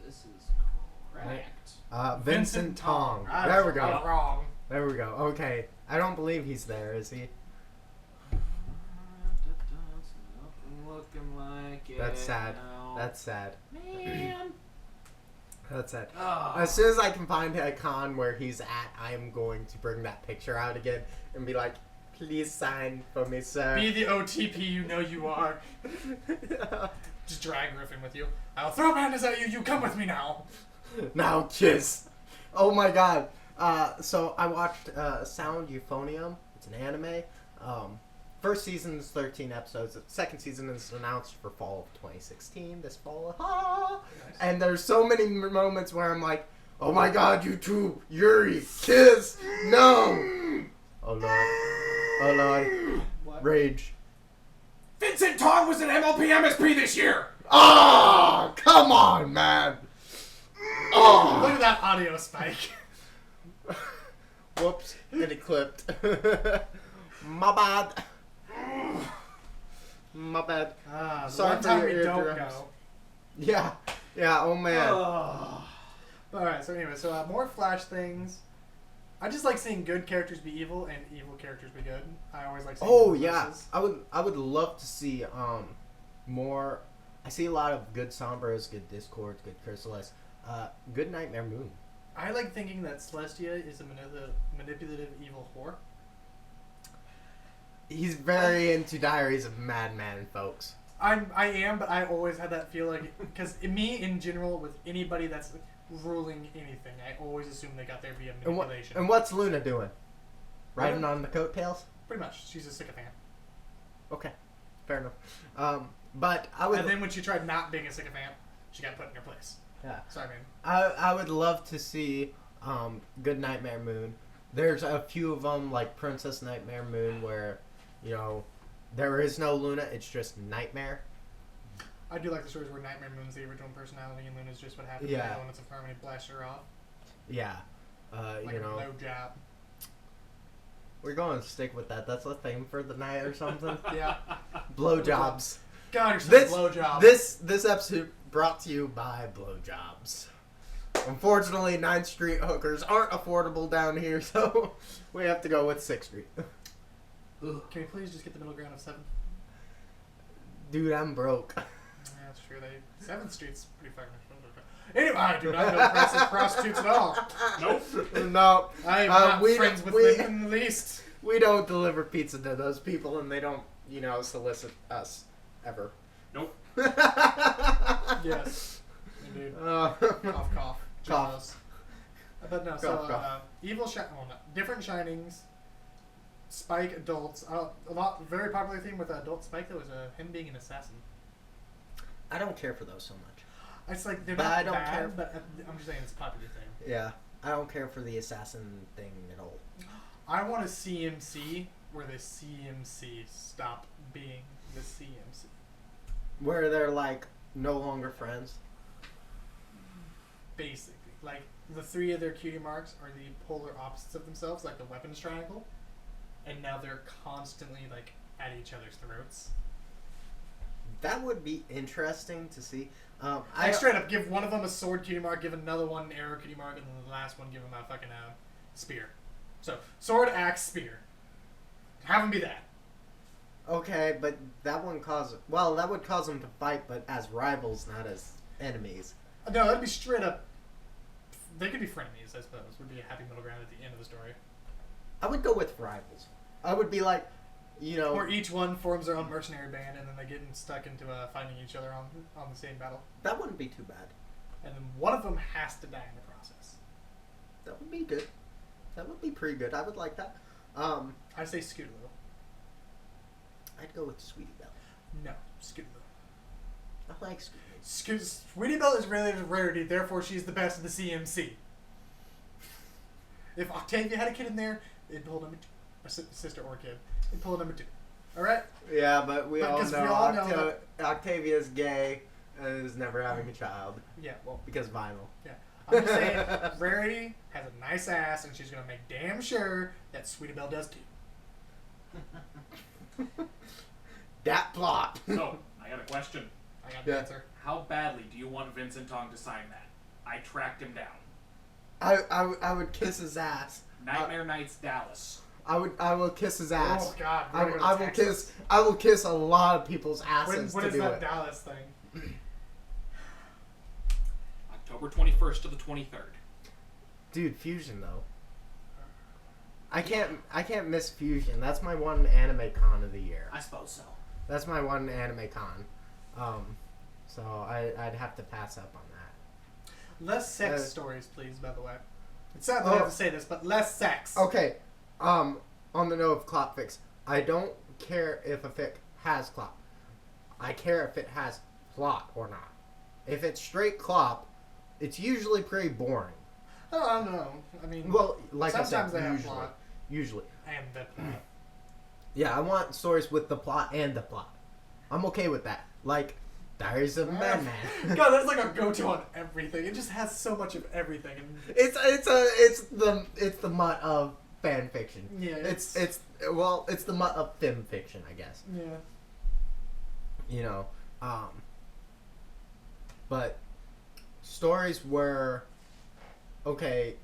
Speaker 3: This is correct.
Speaker 1: Vincent Tong.
Speaker 2: I
Speaker 1: There we
Speaker 2: was
Speaker 1: go.
Speaker 2: Wrong.
Speaker 1: There we go. Okay. I don't believe he's there, is he?
Speaker 3: Looking like it.
Speaker 1: That's sad.
Speaker 3: No.
Speaker 1: That's sad.
Speaker 3: Man.
Speaker 1: That's sad.
Speaker 3: Oh.
Speaker 1: As soon as I can find a con where he's at, I am going to bring that picture out again and be like, please sign for me, sir.
Speaker 2: Be the OTP you know you are. Just drag Griffin with you. I'll throw pandas at you. You come with me now.
Speaker 1: Now kiss. Oh my god. So I watched Sound Euphonium. It's an anime. First season is 13 episodes. The second season is announced for fall of 2016. This fall.
Speaker 2: Nice.
Speaker 1: And there's so many moments where I'm like, oh my god, you two, Yuri, kiss, no. Oh lord. Oh lord.
Speaker 2: What?
Speaker 1: Rage.
Speaker 3: Vincent Tong was an MLP MSP this year.
Speaker 1: Oh, come on, man. Oh.
Speaker 2: Look at that audio spike.
Speaker 1: Whoops, it clipped. My bad. My bad.
Speaker 2: The
Speaker 1: Sorry
Speaker 2: one
Speaker 1: for
Speaker 2: time
Speaker 1: your
Speaker 2: we don't
Speaker 1: eardrums.
Speaker 2: go.
Speaker 1: Yeah, oh man.
Speaker 2: Alright, so anyway, so more Flash things. I just like seeing good characters be evil and evil characters be good. I always like seeing
Speaker 1: Oh
Speaker 2: good
Speaker 1: yeah,
Speaker 2: versus.
Speaker 1: I would love to see more. I see a lot of good Sombras, good Discords, good Chrysalis, good Nightmare Moon.
Speaker 2: I like thinking that Celestia is a manipulative evil whore.
Speaker 1: He's very into Diaries of Madman, folks.
Speaker 2: I am, but I always had that feel like, because me in general, with anybody that's ruling anything, I always assume they got there via manipulation.
Speaker 1: And what's Luna doing? Riding on the coattails?
Speaker 2: Pretty much, she's a sycophant.
Speaker 1: Okay, fair enough. But I would.
Speaker 2: And then when she tried not being a sycophant, she got put in her place.
Speaker 1: Yeah.
Speaker 2: So I mean,
Speaker 1: I would love to see good Nightmare Moon. There's a few of them, like Princess Nightmare Moon, where, you know, there is no Luna, it's just Nightmare.
Speaker 2: I do like the stories where Nightmare Moon's the original personality and Luna's just what happens
Speaker 1: Yeah.
Speaker 2: when the elements of harmony blast her off.
Speaker 1: Yeah.
Speaker 2: Like
Speaker 1: You
Speaker 2: a
Speaker 1: know,
Speaker 2: blowjob.
Speaker 1: we're going to stick with that. That's the theme for the night or something.
Speaker 2: Yeah.
Speaker 1: Blowjobs.
Speaker 2: God, you're such
Speaker 1: This
Speaker 2: a blowjob.
Speaker 1: this episode brought to you by blowjobs. Unfortunately, 9th Street hookers aren't affordable down here, so we have to go with 6th Street.
Speaker 2: Can we please just get the middle ground of 7th?
Speaker 1: Dude, I'm broke.
Speaker 2: Yeah, that's true. 7th Street's pretty fucking expensive. Anyway, I do not know prices of prostitutes at all.
Speaker 3: Nope.
Speaker 1: No.
Speaker 2: I am not
Speaker 1: we
Speaker 2: friends
Speaker 1: don't-
Speaker 2: with
Speaker 1: we-
Speaker 2: them in the least.
Speaker 1: We don't deliver pizza to those people, and they don't, solicit us ever.
Speaker 3: Nope.
Speaker 2: Yes. Indeed.
Speaker 1: Uh,
Speaker 2: Cough, cough.
Speaker 1: Cough.
Speaker 2: Jesus. But no,
Speaker 1: Cough, cough.
Speaker 2: evil different shinings. Spike adults. Very popular theme with adult Spike though is him being an assassin.
Speaker 1: I don't care for those so much.
Speaker 2: It's like they're
Speaker 1: But
Speaker 2: not
Speaker 1: I don't
Speaker 2: bad,
Speaker 1: care.
Speaker 2: but I'm just saying it's a popular thing.
Speaker 1: Yeah, I don't care for the assassin thing at all.
Speaker 2: I want a CMC where the CMC stop being the CMC.
Speaker 1: Where they're like no longer friends.
Speaker 2: Basically, like the 3 of their cutie marks are the polar opposites of themselves, like the weapons triangle, and now they're constantly like at each other's throats.
Speaker 1: That would be interesting to see.
Speaker 2: I straight up give one of them a sword cutie mark, give another one an arrow cutie mark, and then the last one give him a fucking spear. So sword, axe, spear. Have them be that.
Speaker 1: Okay, but that would cause them to fight, but as rivals, not as enemies.
Speaker 2: No, that'd be straight up. They could be frenemies, I suppose. Would be a happy middle ground at the end of the story.
Speaker 1: I would go with rivals. I would be like,
Speaker 2: Or each one forms their own mercenary band, and then they get stuck into fighting each other on the same battle.
Speaker 1: that wouldn't be too bad.
Speaker 2: And then one of them has to die in the process.
Speaker 1: That would be good. That would be pretty good. I would like that.
Speaker 2: I say Scootaloo.
Speaker 1: I'd go with Sweetie Belle.
Speaker 2: No, Scootaloo.
Speaker 1: I like Sweetie.
Speaker 2: Sweetie Belle is really a rarity, therefore she's the best of the CMC. If Octavia had a kid in there, it'd pull number 2. A sister or kid. It'd pull number 2. Alright?
Speaker 1: Yeah, but we all
Speaker 2: Because
Speaker 1: know,
Speaker 2: we all know that-
Speaker 1: Octavia's gay and is never having a child
Speaker 2: Yeah, well,
Speaker 1: because vinyl.
Speaker 2: yeah. I'm just saying, Rarity has a nice ass, and she's gonna make damn sure that Sweetie Belle does too.
Speaker 1: That plot.
Speaker 3: So, I got a question.
Speaker 2: I got the
Speaker 1: Yeah.
Speaker 2: answer.
Speaker 3: How badly do you want Vincent Tong to sign that? I tracked him down.
Speaker 1: I would kiss his ass.
Speaker 3: Nightmare Nights Dallas.
Speaker 1: I will kiss his ass.
Speaker 2: Oh God!
Speaker 1: I will kiss a lot of people's asses
Speaker 2: When
Speaker 1: to
Speaker 2: is
Speaker 1: do
Speaker 2: that
Speaker 1: it.
Speaker 2: Dallas thing?
Speaker 3: October 21st to the 23rd.
Speaker 1: Dude, Fusion though. I can't miss Fusion. That's my one anime con of the year.
Speaker 3: I suppose so.
Speaker 1: That's my one anime con. So I'd have to pass up on that.
Speaker 2: Less sex stories, please. By the way, it's sad that I have to say this, but less sex.
Speaker 1: Okay. On the note of clop fics, I don't care if a fic has clop. I care if it has plot or not. If it's straight clop, it's usually pretty boring.
Speaker 2: Oh, I don't know. I mean,
Speaker 1: Well, like
Speaker 2: sometimes
Speaker 1: I
Speaker 2: they
Speaker 1: said,
Speaker 2: have
Speaker 1: usually.
Speaker 2: plot
Speaker 1: Usually.
Speaker 2: and the plot.
Speaker 1: Yeah, I want stories with the plot and the plot. I'm okay with that. Like, Diaries of a Madman.
Speaker 2: God, that's like a go-to on everything. It just has so much of everything. And
Speaker 1: It's the mutt of fan fiction.
Speaker 2: Yeah,
Speaker 1: It's the mutt of film fiction, I guess.
Speaker 2: yeah.
Speaker 1: But stories where, okay,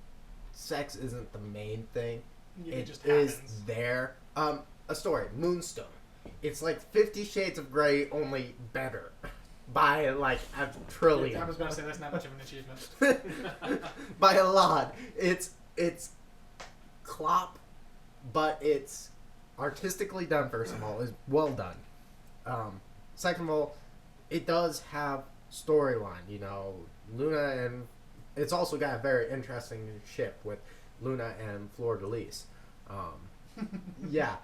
Speaker 1: sex isn't the main thing.
Speaker 2: Yeah,
Speaker 1: It
Speaker 2: it just
Speaker 1: is
Speaker 2: happens.
Speaker 1: there. A story, Moonstone. It's like 50 Shades of Grey, only better. By like a trillion.
Speaker 2: I was about to say that's not much of an achievement.
Speaker 1: By a lot. It's clop, but it's artistically done, first of all. It's well done. Second of all, it does have storyline, Luna, and it's also got a very interesting ship with Luna and Fleur-de-Lis. Yeah.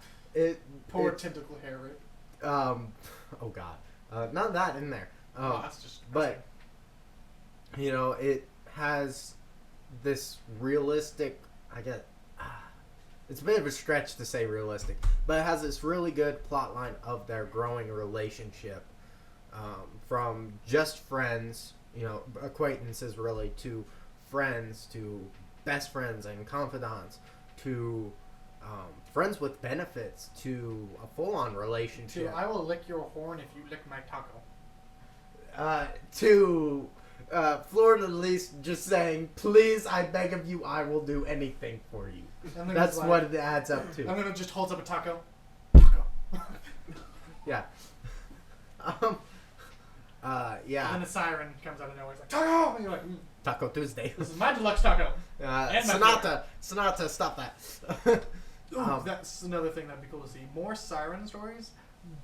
Speaker 2: Poor tentacle hair rip.
Speaker 1: Oh god. Not that in there.
Speaker 2: That's just.
Speaker 1: But it has this realistic, I guess, it's a bit of a stretch to say realistic, but it has this really good plot line of their growing relationship, from just friends, acquaintances really, to friends, to best friends and confidants, to friends with benefits, to a full-on relationship.
Speaker 2: I will lick your horn if you lick my taco.
Speaker 1: To Florida Least just saying, please, I beg of you, I will do anything for you. That's what it adds up to.
Speaker 2: And then it just holds up a taco. Taco.
Speaker 1: Yeah. Yeah.
Speaker 2: And then the siren comes out of nowhere. It's like, taco! And you're like,
Speaker 1: Taco Tuesday.
Speaker 2: this is my deluxe taco. And my
Speaker 1: Sonata, stop that.
Speaker 2: Ooh, that's another thing that'd be cool to see. More siren stories,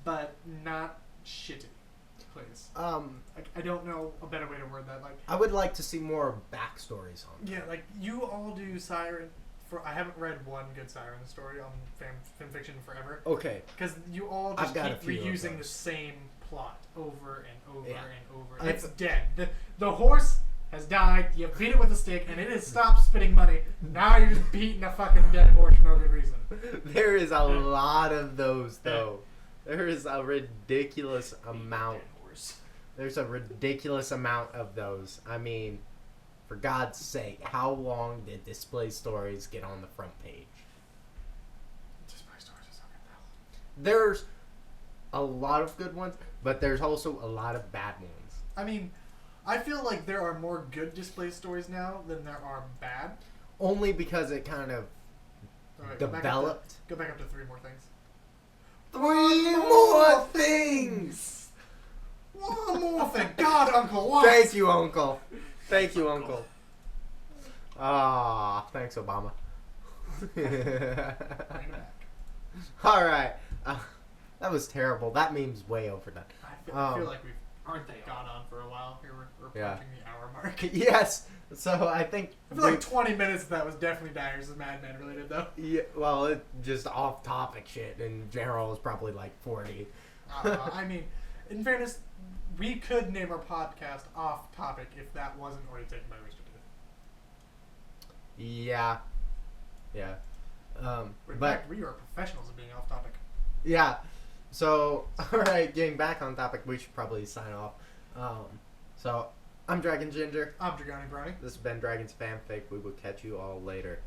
Speaker 2: but not shitty. Please. I don't know a better way to word that. Like,
Speaker 1: I would like to see more backstories on them.
Speaker 2: Yeah, like you all do siren. I haven't read one good siren story on fanfiction forever.
Speaker 1: Okay.
Speaker 2: Because you all just keep reusing
Speaker 1: the
Speaker 2: the same plot over and over and over.
Speaker 1: And
Speaker 2: it's dead. The horse has died. You beat it with a stick, and it has stopped spitting money. Now you're just beating a fucking dead horse for no good reason.
Speaker 1: There is a lot of those, though. There is a ridiculous amount. There's a ridiculous amount of those. I mean, for God's sake, how long did Display Stories get on the front page?
Speaker 2: Display Stories is so good, though.
Speaker 1: There's a lot of good ones, but there's also a lot of bad ones.
Speaker 2: I mean, I feel like there are more good Display Stories now than there are bad.
Speaker 1: Only because it kind of developed.
Speaker 2: Go back up to 3 more things.
Speaker 1: 3 more things!
Speaker 2: One more thing. God, Uncle, what?
Speaker 1: Thank you, Uncle. Thank you, Uncle. Ah, thanks, Obama. Alright. That was terrible. That meme's way overdone.
Speaker 2: I feel like we've gone on for a while. Here we're approaching the hour mark.
Speaker 1: Yes. So I think...
Speaker 2: I feel like 20 minutes of that was definitely Dyers of Mad Men related, though.
Speaker 1: Yeah, well, it just off-topic shit. In general, is probably like 40.
Speaker 2: I mean, in fairness, we could name our podcast off-topic if that wasn't already taken by restricted.
Speaker 1: Yeah. Yeah.
Speaker 2: In fact, we are professionals at being off-topic.
Speaker 1: Yeah. So, alright, getting back on topic, we should probably sign off. So, I'm Dragon Ginger.
Speaker 2: I'm Dragoni Brownie.
Speaker 1: This has been Dragon's Fanfic. We will catch you all later.